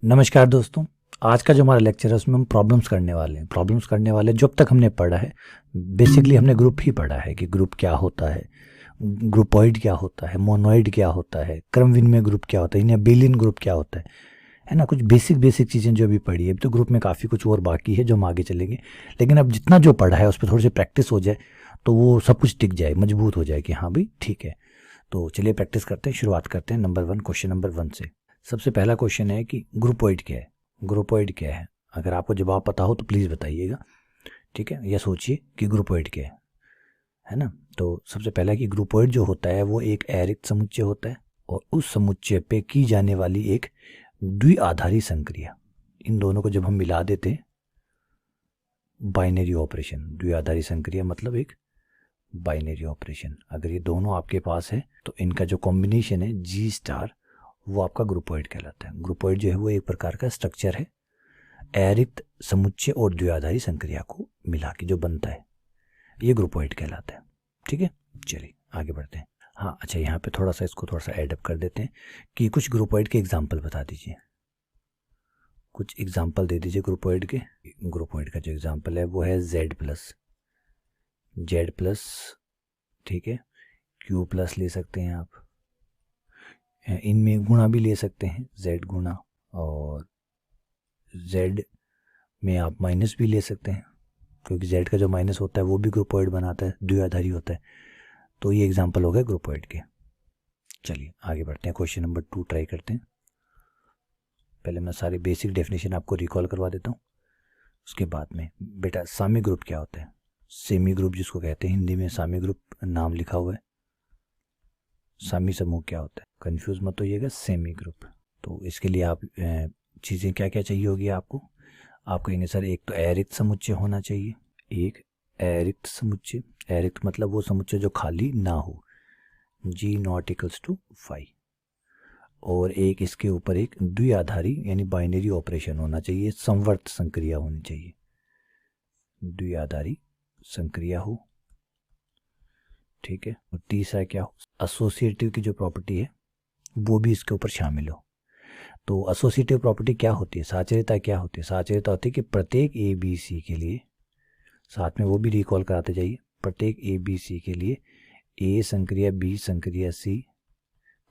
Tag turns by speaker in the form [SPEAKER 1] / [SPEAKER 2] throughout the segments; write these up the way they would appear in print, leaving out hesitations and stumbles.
[SPEAKER 1] नमस्कार दोस्तों। आज का जो हमारा लेक्चर है उसमें हम प्रॉब्लम्स करने वाले हैं। जो अब तक हमने पढ़ा है, बेसिकली हमने ग्रुप ही पढ़ा है कि ग्रुप क्या होता है, ग्रुपॉइड क्या होता है, मोनोइड क्या होता है, क्रम विनिमय ग्रुप क्या होता है, या बेलियन ग्रुप क्या होता है ना। कुछ बेसिक बेसिक चीज़ें जो अभी पढ़ी है। अभी तो ग्रुप में काफ़ी कुछ और बाकी है जो हम आगे चलेंगे, लेकिन अब जितना जो पढ़ा है उस पर थोड़ी सी प्रैक्टिस हो जाए तो वो सब कुछ टिक जाए, मजबूत हो जाए कि हाँ भाई ठीक है। तो चलिए प्रैक्टिस करते हैं, शुरुआत करते हैं नंबर 1, क्वेश्चन नंबर 1 से। सबसे पहला क्वेश्चन है कि ग्रुपॉइड क्या है। ग्रुपॉइड क्या है, अगर आपको जवाब पता हो तो प्लीज़ बताइएगा, ठीक है। या सोचिए कि ग्रुपॉइड क्या है ना। तो सबसे पहला कि ग्रुपॉइड जो होता है वो एक एरिक्त समुच्चय होता है, और उस समुच्चय पे की जाने वाली एक द्विआधारी संक्रिया, इन दोनों को जब हम मिला देते हैं, बाइनरी ऑपरेशन। द्विआधारी संक्रिया मतलब एक बाइनरी ऑपरेशन। अगर ये दोनों आपके पास है तो इनका जो कॉम्बिनेशन है जी स्टार, वो आपका ग्रुपॉइड कहलाता है। ग्रुपॉइड जो है वो एक प्रकार का स्ट्रक्चर है, एरिक्त समुच्चय और द्विआधारी संक्रिया को मिला के जो बनता है, ये ग्रुपॉइड कहलाता है। ठीक है, चलिए आगे बढ़ते हैं। हाँ अच्छा, यहाँ पे थोड़ा सा इसको थोड़ा सा एडअप कर देते हैं कि कुछ ग्रुपॉइड के एग्जाम्पल बता दीजिए, कुछ एग्जाम्पल दे दीजिए ग्रुपॉइड के। ग्रुपॉइड का जो एग्जाम्पल है वो है जेड प्लस, जेड प्लस, ठीक है। क्यू प्लस ले सकते हैं आप, इनमें गुणा भी ले सकते हैं, जेड गुणा, और जेड में आप माइनस भी ले सकते हैं, क्योंकि जेड का जो माइनस होता है वो भी ग्रुपॉइड बनाता है, द्विआधारी होता है। तो ये एग्जांपल हो गए ग्रुपॉइड के। चलिए आगे बढ़ते हैं, क्वेश्चन नंबर 2 ट्राई करते हैं। पहले मैं सारी बेसिक डेफिनेशन आपको रिकॉल करवा देता हूँ, उसके बाद में बेटा सामी ग्रुप क्या होता है, सेमी ग्रुप जिसको कहते हैं, हिंदी में सामी ग्रुप नाम लिखा हुआ है। सामी समूह क्या होता है, कंफ्यूज मत होइएगा, सेमी ग्रुप। तो इसके लिए आप चीज़ें क्या क्या चाहिए होगी आपको। आप कहेंगे सर एक तो अरिक्त समुच्चय होना चाहिए, एक अरिक्त समुच्चय, अरिक्त मतलब वो समुच्चय जो खाली ना हो, जी नॉट इक्वल्स टू 5, और एक इसके ऊपर एक द्विआधारी यानी बाइनरी ऑपरेशन होना चाहिए, संवर्त संक्रिया होनी चाहिए, द्विआधारी संक्रिया हो, ठीक है। और तीसरा क्या हो, एसोसिएटिव की जो प्रॉपर्टी है वो भी इसके ऊपर शामिल हो। तो एसोसिएटिव प्रॉपर्टी क्या होती है, साचर्यता क्या होती है, साचर्यता होती है कि प्रत्येक ए बी सी के लिए, साथ में वो भी रिकॉल कराते जाइए, प्रत्येक ए बी सी के लिए ए संक्रिया बी संक्रिया सी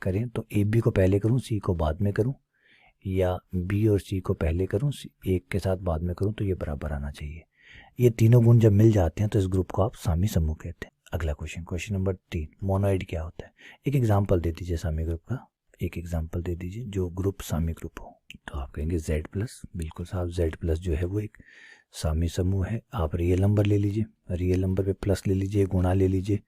[SPEAKER 1] करें तो ए बी को पहले करूं सी को बाद में करूं, या बी और सी को पहले करूं एक के साथ बाद में करूं, तो ये बराबर आना चाहिए। ये तीनों गुण जब मिल जाते हैं तो इस ग्रुप को आप सामी समूह कहते हैं। अगला क्वेश्चन, क्वेश्चन नंबर 3, मोनोइड क्या होता है। एक एग्जाम्पल दे दीजिए सामी ग्रुप का, एक एग्जाम्पल दे दीजिए जो ग्रुप सामी ग्रुप हो। तो आप कहेंगे जेड प्लस, बिल्कुल साहब, जेड प्लस जो है वो एक सामी समूह है। आप रियल नंबर ले लीजिए, रियल नंबर पे प्लस ले लीजिए, गुणा ले लीजिए,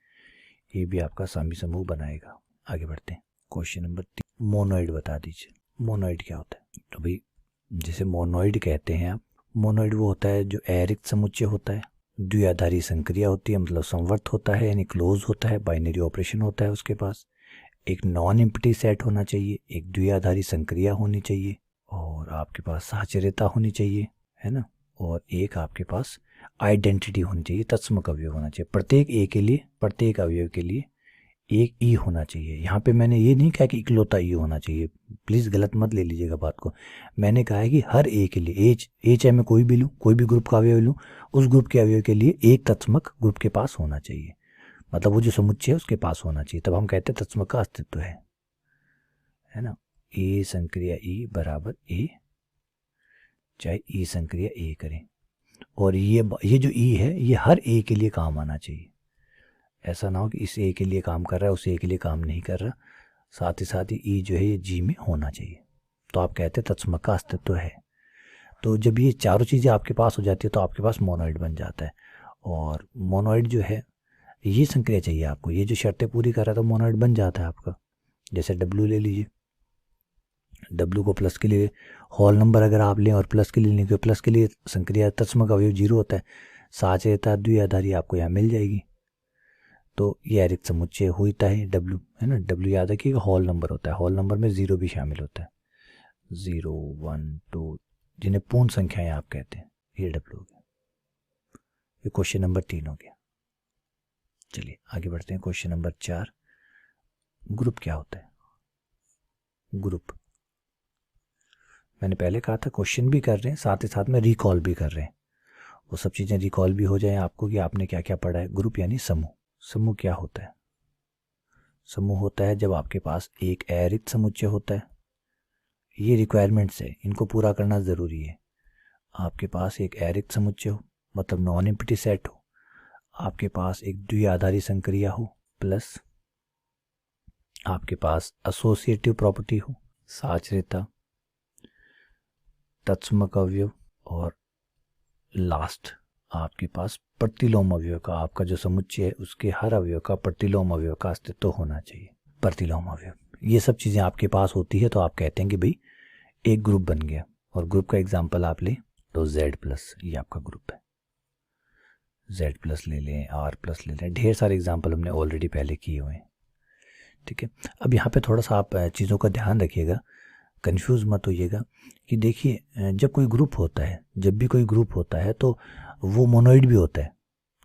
[SPEAKER 1] ये भी आपका सामी समूह बनाएगा। आगे बढ़ते हैं, क्वेश्चन नंबर 3, मोनोइड बता दीजिए। मोनोइड क्या होता है, तो भाई जिसे मोनोइड कहते हैं आप, मोनोइड वो होता है जो एरिक्त समुच्चय होता है, द्विआधारी संक्रिया होती है, मतलब संवर्त होता है यानी क्लोज होता है, बाइनरी ऑपरेशन होता है उसके पास, एक नॉन एम्प्टी सेट होना चाहिए, एक द्विआधारी संक्रिया होनी चाहिए, और आपके पास साचर्यता होनी चाहिए, है ना, और एक आपके पास आइडेंटिटी होनी चाहिए, तत्समक अवयव होना चाहिए। प्रत्येक ए के लिए, प्रत्येक अवयव के लिए एक ई होना चाहिए। यहाँ पे मैंने ये नहीं कहा कि इकलौता ई होना चाहिए, प्लीज़ गलत मत ले लीजिएगा बात को। मैंने कहा है कि हर ए के लिए, ए चाहे मैं कोई भी लूँ, कोई भी ग्रुप का अवयव लूँ, उस ग्रुप के अवयव के लिए एक तत्समक ग्रुप के पास होना चाहिए, मतलब वो जो समुच्चय है उसके पास होना चाहिए, तब हम कहते हैं तत्समक का अस्तित्व है ना। ए संक्रिया ई बराबर ए, चाहे ई संक्रिया ए करें, और ये जो ई है ये हर ए के लिए काम आना चाहिए। ऐसा ना हो कि इस ए के लिए काम कर रहा है, उस ए के लिए काम नहीं कर रहा, साथ ही ई जो है ये जी में होना चाहिए, तो आप कहते हैं तत्समक का अस्तित्व है। तो जब ये चारों चीज़ें आपके पास हो जाती है तो आपके पास मोनोइड बन जाता है। और मोनोइड जो है ये संक्रिया चाहिए आपको, ये जो शर्तें पूरी कर रहा है तो मोनोइड बन जाता है आपका। जैसे डब्ल्यू ले लीजिए, डब्ल्यू को प्लस के लिए होल नंबर अगर आप लें और प्लस के लिए लें, क्योंकि प्लस के लिए संक्रिया तत्समक अवयव 0 होता है, साचर्यता द्विआधारी आपको यहाँ मिल जाएगी। तो ये एरिक्त समुच्चय होता है डब्ल्यू, है ना। डब्ल्यू याद रखिएगा होल नंबर होता है, होल नंबर में 0 भी शामिल होता है, 0 1 2, जिन्हें पूर्ण संख्याएं आप कहते हैं, ये डब्ल्यू हो गया। ये क्वेश्चन नंबर 3 हो गया। चलिए आगे बढ़ते हैं, क्वेश्चन नंबर 4, ग्रुप क्या होता है। ग्रुप मैंने पहले कहा था क्वेश्चन भी कर रहे हैं, साथ ही साथ में रिकॉल भी कर रहे हैं। वो सब चीज़ें रिकॉल भी हो जाए आपको कि आपने क्या क्या पढ़ा है। ग्रुप यानी समूह। समूह क्या होता है? समूह होता है जब आपके पास एक अरिक्त समुच्चय होता है। ये रिक्वायरमेंट्स है, इनको पूरा करना ज़रूरी है। आपके पास एक अरिक्त समुच्चय हो, मतलब नॉन एम्प्टी सेट हो। आपके पास एक द्विआधारी संक्रिया हो, प्लस आपके पास एसोसिएटिव प्रॉपर्टी हो, साचर्यता, तत्समक अवयव, और लास्ट आपके पास प्रतिलोम अवयव का, आपका जो समुच्चय है उसके हर अवयव का प्रतिलोम अवयव का अस्तित्व होना चाहिए। प्रतिलोम अवयव, ये सब चीज़ें आपके पास होती है तो आप कहते हैं कि भाई एक ग्रुप बन गया। और ग्रुप का एग्जांपल आप लें तो Z+, ये आपका ग्रुप है। Z+ ले लें, R+ ले लें, ढेर सारे एग्जांपल हमने ऑलरेडी पहले किए हुए हैं। ठीक है, अब यहाँ पे थोड़ा सा आप चीज़ों का ध्यान रखिएगा, कंफ्यूज मत होइएगा कि देखिए जब कोई ग्रुप होता है, जब भी कोई ग्रुप होता है तो वो मोनोइड भी होता है,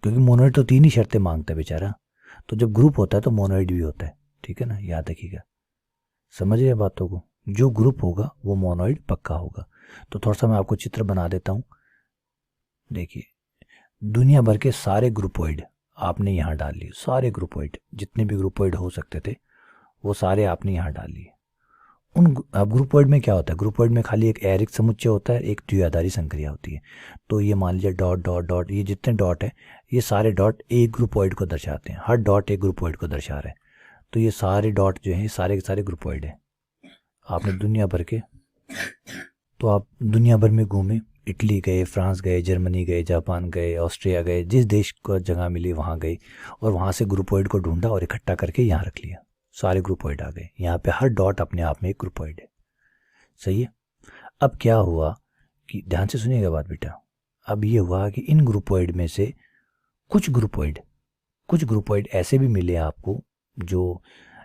[SPEAKER 1] क्योंकि मोनोइड तो 3 ही शर्तें मांगता है बेचारा। तो जब ग्रुप होता है तो मोनोइड भी होता है। ठीक है ना, याद रखिएगा, समझ रहे बातों को। जो ग्रुप होगा वो मोनोइड पक्का होगा। तो थोड़ा सा मैं आपको चित्र बना देता हूँ। देखिए दुनिया भर के सारे ग्रुपोइड आपने यहाँ डाल लिए, सारे ग्रुपोइड जितने भी ग्रुपोइड हो सकते थे वो सारे आपने यहाँ डाल लिए। अब ग्रुपोइड में क्या होता है? ग्रुपोइड में खाली एक एरिक समुच्चय होता है, एक द्विआधारी संक्रिया होती है। तो ये मान लीजिए डॉट डॉट डॉट, ये जितने डॉट है ये सारे डॉट एक ग्रुपोइड को दर्शाते हैं। हर डॉट एक ग्रुपोइड को दर्शा रहा है। तो ये सारे डॉट जो हैं सारे के सारे ग्रुपोइड हैं। आपने दुनिया भर के, तो आप दुनिया भर में घूमे, इटली गए, फ्रांस गए, जर्मनी गए, जापान गए, ऑस्ट्रिया गए, जिस देश को जगह मिली वहाँ गए और वहाँ से ग्रुपोइड को ढूंढा और इकट्ठा करके यहाँ रख लिया। सारे ग्रुपोइड आ गए। यहाँ पे हर डॉट अपने आप में एक ग्रुपोइड है। सही है। अब क्या हुआ कि ध्यान से सुनिएगा बात बेटा। अब ये हुआ कि इन ग्रुपोइड में से कुछ ग्रुपोइड ऐसे भी मिले आपको जो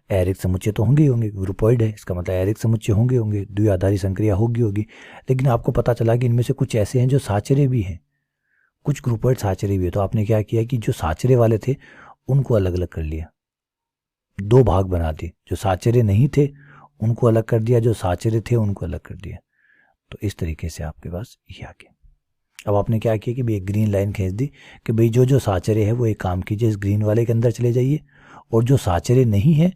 [SPEAKER 1] एरिक समुच्चय तो होंगे ही होंगे, ग्रुपोइड है इसका मतलब एरिक समुच्चय होंगे, द्विआधारी संक्रिया होगी। लेकिन आपको पता चला कि इनमें से कुछ ऐसे हैं जो साचर्य भी हैं, कुछ ग्रुपोइड साचर्य भी है। तो आपने क्या किया कि जो साचर्य वाले थे उनको अलग अलग कर लिया, 2 भाग बना दिए। जो साचर्य नहीं थे उनको अलग कर दिया, जो साचर्य थे उनको अलग कर दिया। तो इस तरीके से आपके पास ये आ गया। अब आपने क्या किया कि भाई एक ग्रीन लाइन खींच दी कि भाई जो जो साचर्य है वो एक काम कीजिए, इस ग्रीन वाले के अंदर चले जाइए, और जो साचर्य नहीं है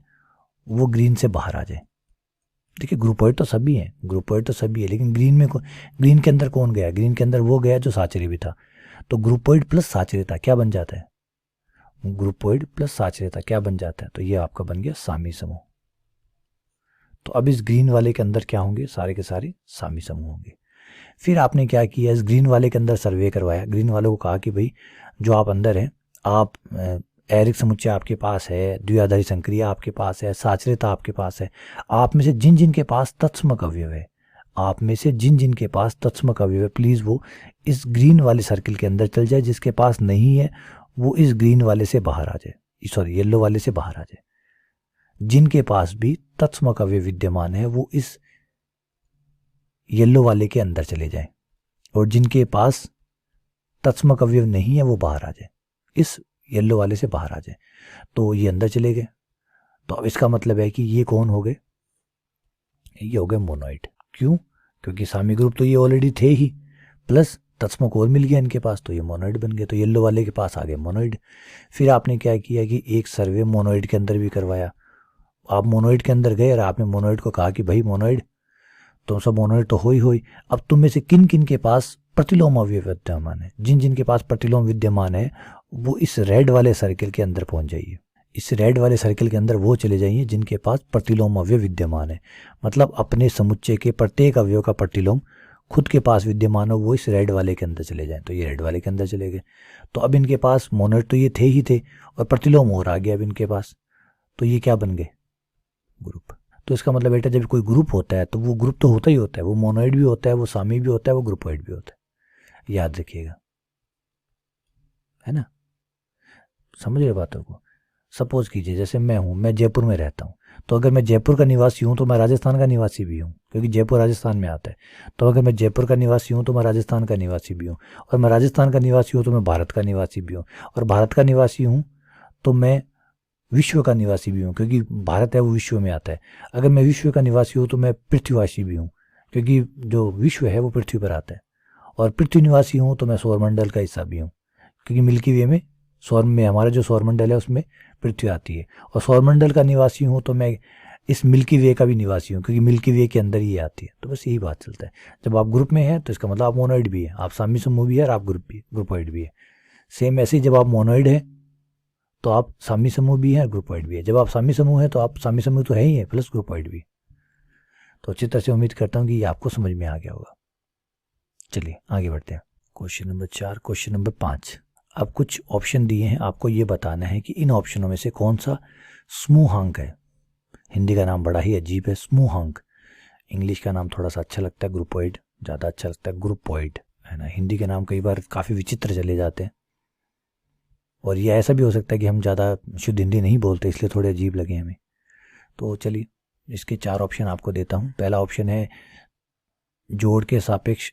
[SPEAKER 1] वो ग्रीन से बाहर आ जाए। देखिए ग्रुपोइड तो सभी हैं, लेकिन ग्रीन के अंदर कौन गया? ग्रीन के अंदर वो गया जो साचर्य भी था। तो ग्रुपोइड प्लस साचर्यता क्या बन जाता है? ग्रुपोइड प्लस साचर्यता क्या बन जाता है? तो ये आपका बन गया सामी समूह। तो अब इस ग्रीन वाले के अंदर क्या होंगे? सारे के सारे सामी समूह होंगे। फिर आपने क्या किया, इस ग्रीन वाले के अंदर सर्वे करवाया। ग्रीन वालों को कहा कि भाई जो आप अंदर हैं, आप एरिक समुच्चय आपके पास है, द्विआधारी संक्रिया आपके पास है, साचर्यता आपके पास है, आप में से जिन जिन के पास तत्समक अवयव है, प्लीज़ वो इस ग्रीन वाले सर्किल के अंदर चल जाए। जिसके पास नहीं है वो इस ग्रीन वाले से बाहर आ जाए, येलो वाले से बाहर आ जाए। जिनके पास भी तत्समक अवयव विद्यमान है वो इस येलो वाले के अंदर चले जाएं, और जिनके पास तत्समक अवयव नहीं है वो बाहर आ जाए, इस येलो वाले से बाहर आ जाए। तो ये अंदर चले गए। तो अब इसका मतलब है कि ये कौन हो गए? ये हो गए मोनोइड। क्यों? क्योंकि सामी ग्रुप तो ये ऑलरेडी थे ही, प्लस तत्समक और मिल गया इनके पास, तो ये मोनोइड बन गए। तो येलो वाले के पास आ गए मोनोइड। फिर आपने क्या किया कि एक सर्वे मोनोइड के अंदर भी करवाया। आप मोनोइड के अंदर गए और आपने मोनोइड को कहा कि भाई मोनोइड, तुम सब मोनोइड तो हो ही, अब तुम में से किन किन के पास प्रतिलोम अवयव विद्यमान है? जिन जिन के पास प्रतिलोम विद्यमान है वो इस रेड वाले सर्किल के अंदर पहुंच जाइए। इस रेड वाले सर्किल के अंदर वो चले जाइए जिनके पास प्रतिलोम अवयव विद्यमान है। मतलब अपने समुच्चय के प्रत्येक अवयव का प्रतिलोम खुद के पास विद्यमान हो, वो इस रेड वाले के अंदर चले जाएं। तो ये रेड वाले के अंदर चले गए। तो अब इनके पास मोनोइड तो ये थे ही थे, और प्रतिलोम और आ गया अब इनके पास। तो ये क्या बन गए? ग्रुप। तो इसका मतलब बेटा जब कोई ग्रुप होता है तो वो ग्रुप तो होता ही होता है, वो मोनोइड भी होता है, वो सामी भी होता है, वो ग्रुपोइड भी होता है। याद रखिएगा, है ना? समझ रहे बातों को? सपोज कीजिए जैसे मैं हूँ, मैं जयपुर में रहता हूँ, तो अगर मैं जयपुर का निवासी हूँ तो मैं राजस्थान का निवासी भी हूँ, क्योंकि जयपुर राजस्थान में आता है। तो अगर मैं जयपुर का निवासी हूँ तो मैं राजस्थान का निवासी भी हूँ, और मैं राजस्थान का निवासी हूँ तो मैं भारत का निवासी भी हूँ, और भारत का निवासी हूँ तो मैं विश्व का निवासी भी हूँ, क्योंकि भारत है वो विश्व में आता है। अगर मैं विश्व का निवासी हूँ तो मैं पृथ्वीवासी भी हूँ, क्योंकि जो विश्व है वो पृथ्वी पर आता है, और पृथ्वी निवासी हूँ तो मैं सौरमंडल का हिस्सा भी हूँ, क्योंकि मिल्की वे में सौर में हमारा जो सौरमंडल है उसमें पृथ्वी आती है, और सौरमंडल का निवासी हूँ तो मैं इस मिल्की वे का भी निवासी हूँ, क्योंकि मिल्की वे के अंदर ही आती है। तो बस यही बात चलता है। जब आप ग्रुप में हैं तो इसका मतलब आप मोनोइड भी है, आप सामी समूह भी है और आप ग्रुपोइड भी है। सेम ऐसे ही जब आप मोनोइड हैं तो आप सामी समूह भी हैं, ग्रुपोइड भी है। जब आप सामी समूह हैं तो आप सामी समूह तो है ही है प्लस ग्रुपोइड भी। तो अच्छी तरह से उम्मीद करता हूँ कि ये आपको समझ में आ गया होगा। चलिए आगे बढ़ते हैं। Question number 4, question number 5। अब कुछ ऑप्शन दिए हैं, आपको ये बताना है कि इन ऑप्शनों में से कौन सा समूहांक है। हिंदी का नाम बड़ा ही अजीब है, समूहांक। इंग्लिश का नाम थोड़ा सा अच्छा लगता है, ग्रुपोइड ज़्यादा अच्छा लगता है, ग्रुपोइड, है ना। हिंदी के नाम कई बार काफ़ी विचित्र चले जाते हैं, और ये ऐसा भी हो सकता है कि हम ज़्यादा शुद्ध हिंदी नहीं बोलते इसलिए थोड़े अजीब लगे हमें। तो चलिए इसके 4 ऑप्शन आपको देता हूँ। पहला ऑप्शन है जोड़ के सापेक्ष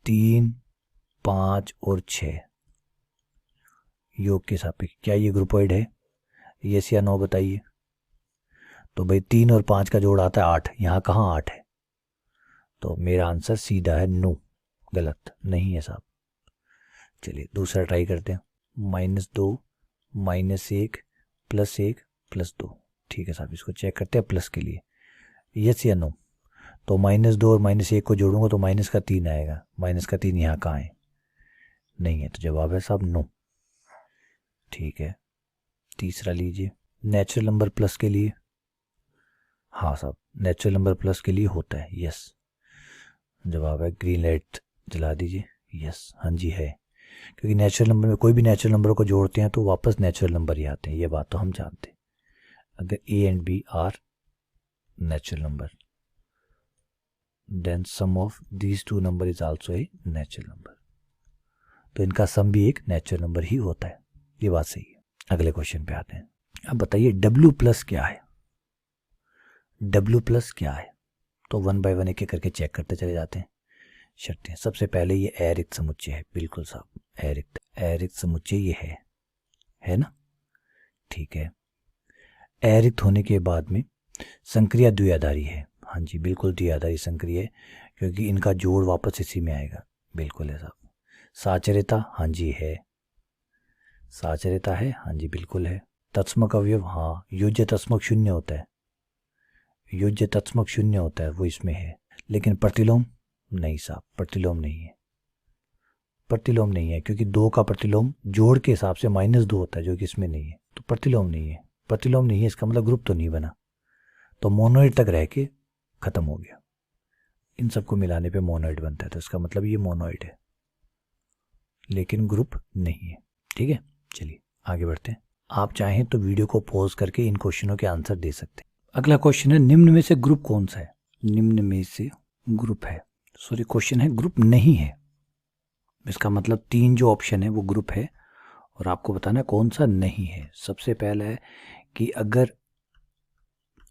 [SPEAKER 1] 3, 5 और 6, योग के सापेक्ष। क्या ये ग्रुपोइड है? यस या नो बताइए। तो भाई 3 और 5 का जोड़ आता है 8, यहाँ कहाँ 8 है? तो मेरा आंसर सीधा है नो, गलत नहीं है साहब। चलिए दूसरा ट्राई करते हैं। -2, -1, +1, +2। ठीक है साहब, इसको चेक करते हैं प्लस के लिए, यस या नो। तो -2 और -1 को जोड़ूंगा तो -3 आएगा। -3 यहाँ कहाँ है? नहीं है, तो जवाब है साहब नो। ठीक है, तीसरा लीजिए। नेचुरल नंबर प्लस के लिए, हाँ साहब नेचुरल नंबर प्लस के लिए होता है, यस। जवाब है, ग्रीन लाइट जला दीजिए, यस, हाँ जी है। क्योंकि नेचुरल नंबर में कोई भी नेचुरल नंबर को जोड़ते हैं तो वापस नेचुरल नंबर ही आते हैं, ये बात तो हम जानते हैं। अगर A and B are natural number, then sum of these 2 number is also a natural number. तो इनका सम भी एक नेचुरल नंबर ही होता है, ये बात सही है। अगले क्वेश्चन पे आते हैं। अब बताइए W प्लस क्या है? W प्लस क्या है? तो 1 बाय 1 एक एक करके चेक करते चले जाते हैं, शर्तें। सबसे पहले ये अरिक्त समुच्चय है, बिल्कुल साहब, अरिक्त समुच्चय ये है ना। ठीक है, अरिक्त होने के बाद में संक्रिया द्विआधारी है, हाँ जी बिल्कुल द्विआधारी संक्रिया है, क्योंकि इनका जोड़ वापस इसी में आएगा, बिल्कुल है साहब। साचर्यता, हाँ जी है, साचर्यता है, हाँ जी बिल्कुल है। तत्समक अवयव, हाँ, योज्य तत्समक 0 होता है, योज्य तत्समक 0 होता है, वो इसमें है। लेकिन प्रतिलोम नहीं साहब, प्रतिलोम नहीं है, प्रतिलोम नहीं है, क्योंकि 2 का प्रतिलोम जोड़ के हिसाब से -2 होता है, जो कि इसमें नहीं है। तो प्रतिलोम नहीं है, प्रतिलोम नहीं है, इसका मतलब ग्रुप तो नहीं बना। तो मोनोइड तक रह के खत्म हो गया, इन सबको मिलाने पे मोनोइड बनता है, तो इसका मतलब ये मोनोइड है, लेकिन ग्रुप नहीं है। ठीक है, चलिए आगे बढ़ते हैं। आप चाहें तो वीडियो को पॉज करके इन क्वेश्चनों के आंसर दे सकते हैं। अगला क्वेश्चन है, निम्न में से ग्रुप कौन सा है? निम्न में से ग्रुप है, सॉरी क्वेश्चन है ग्रुप नहीं है, इसका मतलब 3 जो ऑप्शन है वो ग्रुप है, और आपको बताना कौन सा नहीं है। सबसे पहला है कि अगर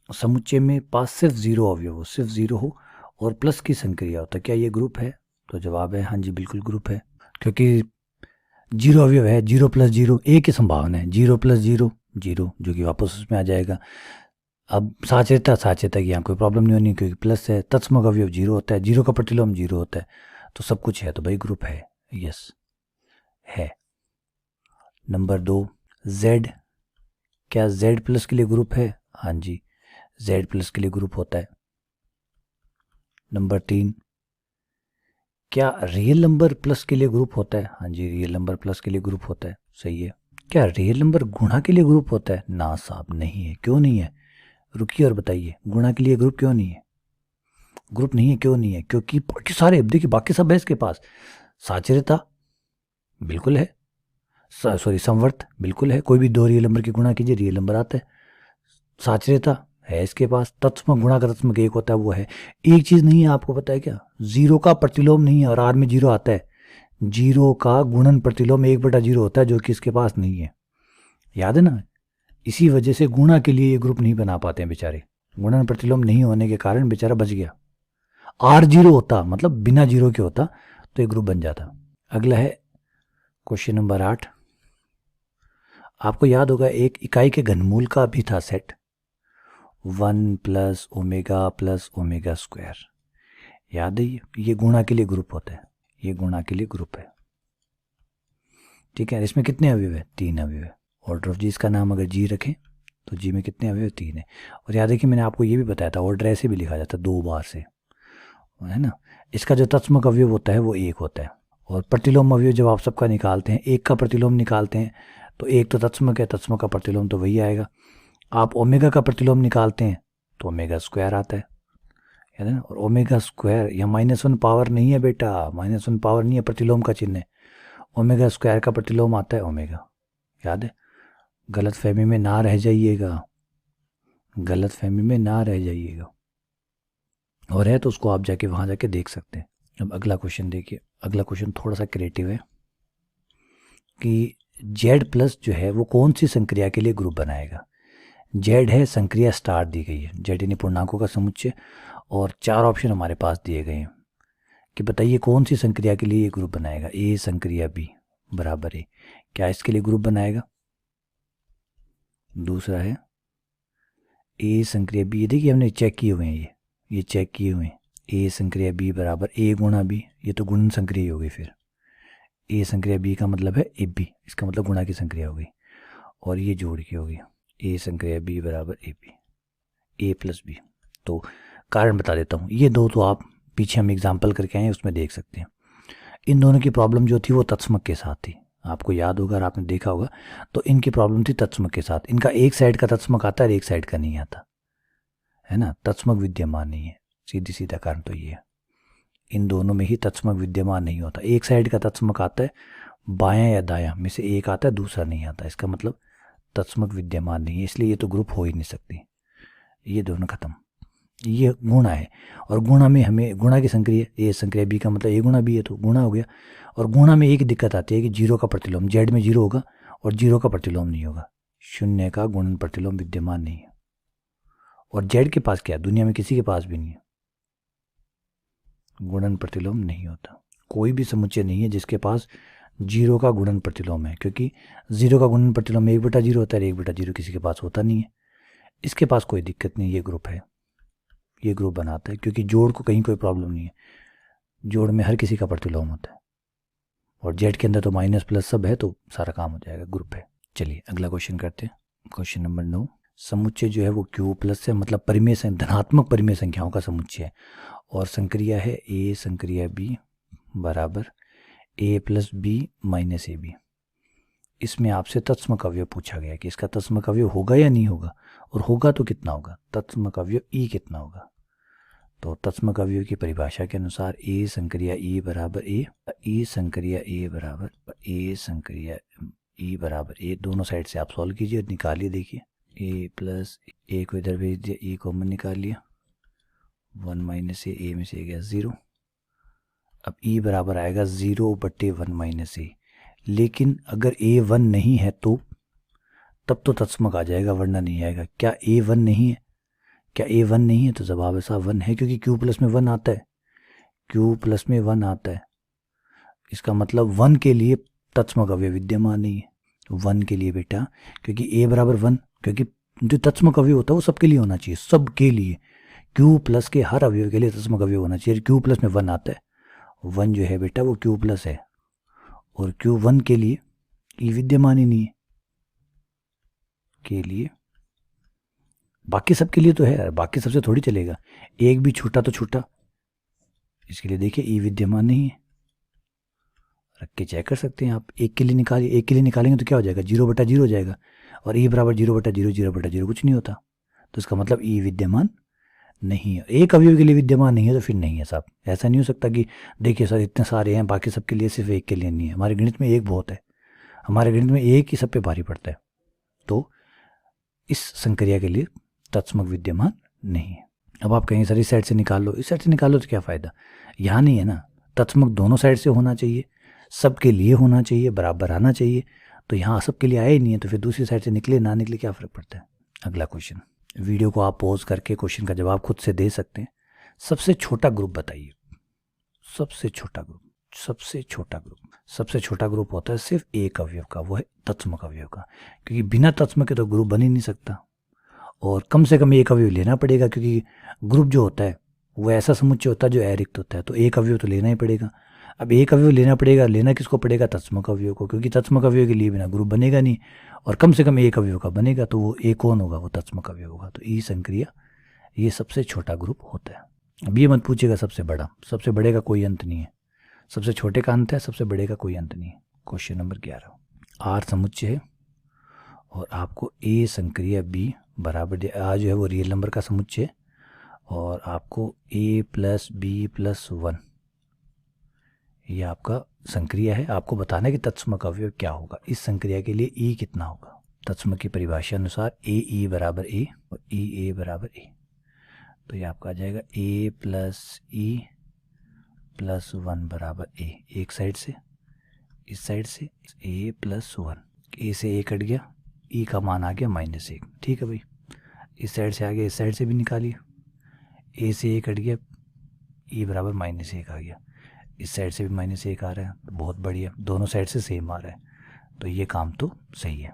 [SPEAKER 1] समुच्चय में पास सिर्फ 0 अवयव हो, सिर्फ 0 हो और प्लस की संक्रिया हो, तो क्या ये ग्रुप है? तो जवाब है हाँ जी बिल्कुल ग्रुप है, क्योंकि 0 अवयव है, 0 + 0 एक ही संभावना है, 0 + 0 0, जो कि वापस उसमें आ जाएगा। अब साचर्यता की यहाँ कोई प्रॉब्लम नहीं होनी, क्योंकि प्लस है। तत्समक अवयव 0 होता है, 0 का प्रतिलोम 0 होता है, तो सब कुछ है, तो भाई ग्रुप है, यस है। नंबर 2, Z, क्या Z प्लस के लिए ग्रुप है? हाँ जी, Z प्लस के लिए ग्रुप होता है। नंबर 3, क्या रियल नंबर प्लस के लिए ग्रुप होता है? हाँ जी, रियल नंबर प्लस के लिए ग्रुप होता है, सही है। क्या रियल नंबर गुणा के लिए ग्रुप होता है? ना साहब नहीं है। क्यों नहीं है? रुकिए और बताइए, गुणा के लिए ग्रुप क्यों नहीं है? ग्रुप नहीं है, क्यों नहीं है? क्योंकि बाकी सारे, देखिए बाकी सब है इसके पास। साचर्यता बिल्कुल है, सॉरी संवर्त बिल्कुल है, कोई भी 2 रियल नंबर की गुणा कीजिए रियल नंबर आता है। साचर्यता है इसके पास, तत्समक गुणा का तत्समक 1 होता है, वो है। एक चीज़ नहीं है, आपको पता है क्या? 0 का प्रतिलोम नहीं है, और R में 0 आता है। 0 का गुणन प्रतिलोम 1/0 होता है, जो कि इसके पास नहीं है, याद है ना। इसी वजह से गुणा के लिए ये ग्रुप नहीं बना पाते हैं बेचारे, गुणन प्रतिलोम नहीं होने के कारण बेचारा बच गया। R 0 होता, मतलब बिना 0 के होता, तो ये ग्रुप बन जाता। अगला है क्वेश्चन नंबर 8। आपको याद होगा एक इकाई के घनमूल का भी था सेट, 1 + ω + ω²। याद है ये गुणा के लिए ग्रुप होता है, ये गुणा के लिए ग्रुप है। ठीक है, इसमें कितने अवयव है? 3 अवयव है। ऑर्डर ऑफ जी इसका नाम अगर जी रखें तो जी में कितने अवयव? 3 है। और याद है कि मैंने आपको ये भी बताया था ऑर्डर ऐसे भी लिखा जाता है 2 बार से, है ना। इसका जो तत्समक अवयव होता है वो 1 होता है। और प्रतिलोम अवयव जब आप सबका निकालते हैं, 1 का प्रतिलोम निकालते हैं तो 1 तो तत्समक है, तत्समक का प्रतिलोम तो वही आएगा। आप ओमेगा का प्रतिलोम निकालते हैं तो ओमेगा स्क्वायर आता है ना। और ओमेगा स्क्वायर या -1 पावर नहीं है बेटा, -1 पावर नहीं है, प्रतिलोम का चिन्ह है। ओमेगा स्क्वायर का प्रतिलोम आता है ओमेगा, याद है। गलत फहमी में ना रह जाइएगा, गलत फहमी में ना रह जाइएगा। और है तो उसको आप जाके वहाँ जाके देख सकते हैं। अब अगला क्वेश्चन देखिए। अगला क्वेश्चन थोड़ा सा क्रिएटिव है कि Z+ जो है वो कौन सी संक्रिया के लिए ग्रुप बनाएगा। Z है संक्रिया स्टार दी गई है, Z यानी पूर्णांकों का समुच्चय, और 4 ऑप्शन हमारे पास दिए गए हैं कि बताइए कौन सी संक्रिया के लिए ये ग्रुप बनाएगा। A संक्रिया B बराबर A, क्या इसके लिए ग्रुप बनाएगा? दूसरा है A संक्रिया B, ये देखिए हमने चेक किए हुए हैं, ये चेक किए हुए हैं। A संक्रिया B बराबर A गुणा B, ये तो गुणन संक्रिया हो गई। फिर A संक्रिया B का मतलब है AB, इसका मतलब गुणा की संक्रिया हो गई, और ये जोड़ की हो गई। A संक्रिया B बराबर AB, A+B। तो कारण बता देता हूँ, ये दो तो आप पीछे हम एग्जाम्पल करके आए हैं उसमें देख सकते हैं। इन दोनों की प्रॉब्लम जो थी वो तत्समक के साथ थी, आपको याद होगा और आपने देखा होगा। तो इनकी प्रॉब्लम थी तत्समक के साथ। इनका एक साइड का तत्समक आता है और एक साइड का नहीं आता, है ना। तत्समक विद्यमान नहीं है, सीधी सीधा कारण तो ये है। इन दोनों में ही तत्समक विद्यमान नहीं होता। एक साइड का तत्समक आता है, बायां या दायां में से एक आता है, दूसरा नहीं आता, इसका मतलब तत्समक विद्यमान नहीं है, इसलिए ये तो ग्रुप हो ही नहीं सकती। ये दोनों खत्म। ये गुणा है, और गुणा में हमें गुणा की संक्रिया A संक्रिया B का मतलब A गुणा B है, तो गुणा हो गया। और गुणा में एक दिक्कत आती है कि 0 का प्रतिलोम, Z में 0 होगा और 0 का प्रतिलोम नहीं होगा, 0 का गुणन प्रतिलोम विद्यमान नहीं है। और Z के पास क्या, दुनिया में किसी के पास भी नहीं है, गुणन प्रतिलोम नहीं होता। कोई भी समुच्चय नहीं है जिसके पास 0 का गुणन प्रतिलोम है, क्योंकि 0 का गुणन प्रतिलोम 1/0 होता है, 1/0 किसी के पास होता नहीं है। इसके पास कोई दिक्कत नहीं, ये ग्रुप है, ये ग्रुप बनाता है, क्योंकि जोड़ को कहीं कोई प्रॉब्लम नहीं है, जोड़ में हर किसी का प्रतिलोम होता है। और Z के अंदर तो माइनस प्लस सब है, तो सारा काम हो जाएगा, ग्रुप है। चलिए अगला क्वेश्चन करते हैं। Question number 9। समुच्चय जो है वो Q+ है, मतलब परिमेय धनात्मक परिमेय संख्याओं का समुच्चय है, और संक्रिया है A संक्रिया B बराबर A+B - AB। इसमें आपसे तत्समक अवयव पूछा गया कि इसका तत्समक अवयव होगा या नहीं होगा, और होगा तो कितना होगा, तत्समक अवयव E कितना होगा। तो तत्समक अवयव की परिभाषा के अनुसार A संक्रिया E बराबर A, E संक्रिया A बराबर A संक्रिया E बराबर A। दोनों साइड से आप सॉल्व कीजिए और निकालिए। देखिए A को इधर भेज दिया, E कॉमन निकाल लिया, 1 - A में से गया 0। अब E बराबर आएगा 0/1 - A। लेकिन अगर A 1 नहीं है तो तब तो तत्समक आ जाएगा, वरना नहीं आएगा। क्या A 1 नहीं है? क्या A 1 नहीं है? तो जवाब ऐसा 1 है, क्योंकि Q+ में 1 आता है, Q+ में 1 आता है। इसका मतलब 1 के लिए तत्समक अवयव विद्यमान नहीं है, 1 के लिए बेटा, क्योंकि A बराबर 1, क्योंकि जो तत्समक अवयव होता है वो सबके लिए होना चाहिए, सबके लिए। Q+ के हर अवयव के लिए तत्समक अवयव होना चाहिए। Q+ में 1 आता है, 1 जो है बेटा वो Q+ है, और Q1 के लिए E विद्यमान ही नहीं है, के लिए बाकी सबके लिए तो है, बाकी सबसे थोड़ी चलेगा, एक भी छूटा तो छूटा। इसके लिए देखिए E विद्यमान नहीं है, रख के चेक कर सकते हैं आप। एक के लिए निकालिए, एक के लिए निकालेंगे तो क्या हो जाएगा, 0/0 हो जाएगा, और E बराबर 0/0, 0/0 कुछ नहीं होता, तो इसका मतलब E विद्यमान नहीं है। एक अवयव के लिए विद्यमान नहीं है तो फिर नहीं है साहब। ऐसा नहीं हो सकता कि देखिए सर इतने सारे हैं बाकी सबके लिए, सिर्फ एक के लिए नहीं है। हमारे गणित में एक बहुत है, हमारे गणित में एक ही सब पे भारी पड़ता है। तो इस संक्रिया के लिए तत्समक विद्यमान नहीं है। अब आप कहीं सर इस साइड से निकाल लो, इस साइड से निकाल लो तो क्या फ़ायदा, यहाँ नहीं है ना। तत्समक दोनों साइड से होना चाहिए, सबके लिए होना चाहिए, बराबर आना चाहिए। तो यहाँ सबके लिए आया ही नहीं है, तो फिर दूसरी साइड से निकले ना निकले क्या फ़र्क पड़ता है। अगला क्वेश्चन, वीडियो को आप पॉज करके क्वेश्चन का जवाब खुद से दे सकते हैं। सबसे छोटा ग्रुप बताइए, सबसे छोटा ग्रुप, सबसे छोटा ग्रुप, सबसे छोटा ग्रुप होता है सिर्फ एक अवयव का, वो है तत्समक अवयव का, क्योंकि बिना तत्समक के तो ग्रुप बन ही नहीं सकता, और कम से कम एक अवयव लेना पड़ेगा, क्योंकि ग्रुप जो होता है वो ऐसा समुच्चय होता है जो अरिक्त होता है, तो एक अवयव तो लेना ही पड़ेगा। अब एक अवयव लेना पड़ेगा, लेना किसको पड़ेगा? तत्समक अवयव को, क्योंकि तत्समक अवयव के लिए बिना ग्रुप बनेगा नहीं, और कम से कम एक अवयव का बनेगा, तो वो एक कौन होगा? वो तत्समक अवयव होगा। तो ई संक्रिया ये सबसे छोटा ग्रुप होता है। अब ये मत पूछेगा सबसे बड़ा, सबसे बड़े का कोई अंत नहीं है, सबसे छोटे का अंत है, सबसे बड़े का कोई अंत नहीं है। क्वेश्चन नंबर 11, आर समुच्चय है और आपको ए संक्रिया बी बराबर आ जो है वो रियल नंबर का समुच्चय है, और आपको ए प्लस बी प्लस 1 ये आपका संक्रिया है। आपको बताना है कि तत्समक अवयव क्या होगा। इस संक्रिया के लिए ई कितना होगा? तत्समक की परिभाषा अनुसार ए ई बराबर ए और ई ए बराबर ए, तो ये आपका आ जाएगा ए प्लस ई प्लस 1 बराबर ए। एक साइड से इस साइड से ए प्लस 1, ए से ए कट गया, ई का मान आ गया -1। ठीक है भाई, इस साइड से आ गया, इस साइड से भी निकालिए, ए से ए कट गया, ई बराबर -1 आ गया, इस साइड से भी -1 आ रहा है, तो बहुत बढ़िया, दोनों साइड से सेम आ रहा है, तो ये काम तो सही है।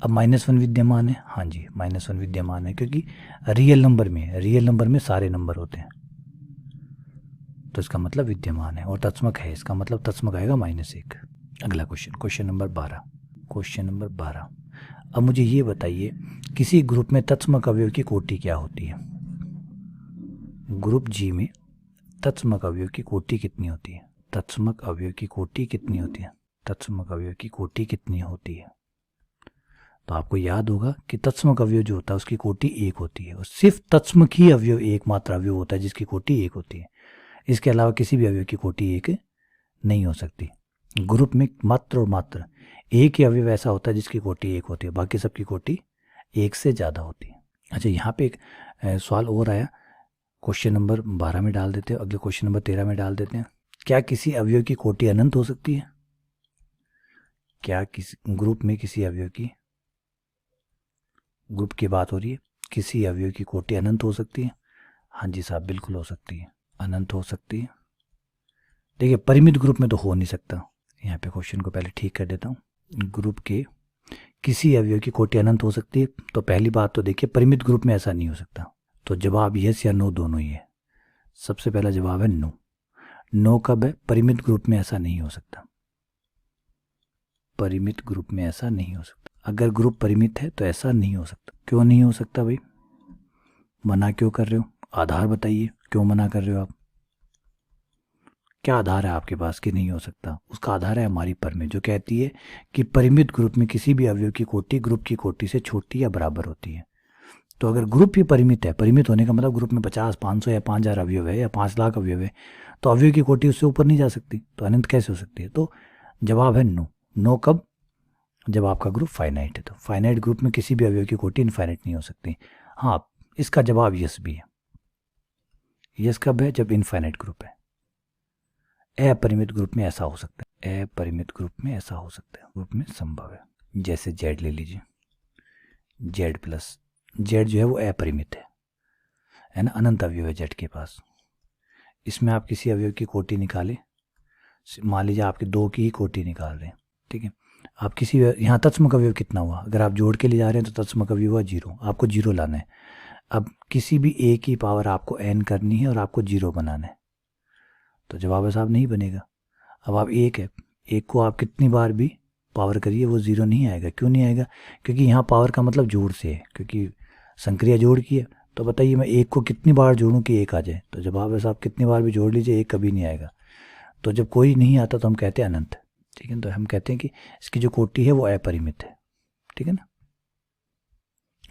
[SPEAKER 1] अब -1 विद्यमान है, हाँ जी -1 विद्यमान है, क्योंकि रियल नंबर में सारे नंबर होते हैं, तो इसका मतलब विद्यमान है, और तत्समक है, इसका मतलब तत्समक आएगा -1। अगला क्वेश्चन, क्वेश्चन नंबर 12। अब मुझे ये बताइए, किसी ग्रुप में तत्समक अवयव की कोटि क्या होती है? ग्रुप जी में तत्समक अवयव की कोटि कितनी होती है? तत्समक अवयव की कोटि कितनी होती है? तत्समक अवयव की कोटि कितनी होती है? तो आपको याद होगा कि तत्समक अवयव जो होता है उसकी कोटि 1 होती है, और सिर्फ तत्समक ही अवयव एकमात्र अवयव होता है जिसकी कोटि 1 होती है। इसके अलावा किसी भी अवयव की कोटि 1 नहीं हो सकती। ग्रुप में मात्र और मात्र एक ही अवयव ऐसा होता है जिसकी कोटि 1 होती है, बाकी सबकी कोटि 1 से ज़्यादा होती है। अच्छा, यहाँ पे एक सवाल और आया, क्वेश्चन नंबर 12 में डाल देते हैं, अगले क्वेश्चन नंबर 13 में डाल देते हैं। क्या किसी अवयव की कोटि अनंत हो सकती है? क्या किसी ग्रुप में किसी अवयव की, ग्रुप की बात हो रही है, किसी अवयव की कोटि अनंत हो सकती है? हाँ जी साहब, बिल्कुल हो सकती है, अनंत हो सकती है। देखिए, परिमित ग्रुप में तो हो नहीं सकता। यहाँ पे क्वेश्चन को पहले ठीक कर देता हूँ। ग्रुप के किसी अवयव की कोटि अनंत हो सकती है, तो पहली बात तो देखिए परिमित ग्रुप में ऐसा नहीं हो सकता, तो जवाब यस या नो दोनों ही है। सबसे पहला जवाब है नो। नो कब है? परिमित ग्रुप में ऐसा नहीं हो सकता, परिमित ग्रुप में ऐसा नहीं हो सकता। अगर ग्रुप परिमित है तो ऐसा नहीं हो सकता। क्यों नहीं हो सकता भाई? मना क्यों कर रहे हो? आधार बताइए, क्यों मना कर रहे हो आप? क्या आधार है आपके पास कि नहीं हो सकता? उसका आधार है हमारी परमें, जो कहती है कि परिमित ग्रुप में किसी भी अवयव की कोटि ग्रुप की कोटि से छोटी या बराबर होती है। तो अगर ग्रुप ही परिमित है, परिमित होने का मतलब ग्रुप में 50, 500 या 5000 अवयव है या 5 लाख अवयव है, तो अवयव की कोटि उससे ऊपर नहीं जा सकती, तो अनंत कैसे हो सकती है? तो जवाब है नो। नो कब? जब आपका ग्रुप फाइनाइट है। तो फाइनाइट ग्रुप में किसी भी अवयव की कोटि इनफाइनाइट नहीं हो सकती। हाँ, इसका जवाब यस भी है। यस कब है? जब इनफाइनाइट ग्रुप है। अपरिमित ग्रुप में ऐसा हो सकता है, अपरिमित ग्रुप में ऐसा हो सकता है, ग्रुप में संभव है। जैसे जेड ले लीजिए, जेड प्लस, जेड जो है वो अपरिमित है ना, अनंत अवयव है जेड के पास। इसमें आप किसी अवयव की कोटि निकालें, मान लीजिए आपके 2 की ही कोटि निकाल रहे हैं, ठीक है। आप किसी, यहाँ तत्समक अवयव कितना हुआ? अगर आप जोड़ के ले जा रहे हैं तो तत्समक अवयव हुआ 0, आपको 0 लाना है। अब किसी भी ए की पावर आपको n करनी है और आपको 0 बनाना है, तो जवाब है साहब नहीं बनेगा। अब आप 1 है, 1 को आप कितनी बार भी पावर करिए वो 0 नहीं आएगा। क्यों नहीं आएगा? क्योंकि यहाँ पावर का मतलब जोड़ से है, क्योंकि संक्रिया जोड़ की है। तो बताइए मैं 1 को कितनी बार जोड़ूं कि 1 आ जाए? तो जवाब है साहब कितनी बार भी जोड़ लीजिए 1 कभी नहीं आएगा। तो जब कोई नहीं आता तो हम कहते हैं अनंत, ठीक है। तो हम कहते हैं कि इसकी जो कोटि है वो अपरिमित है, ठीक है ना।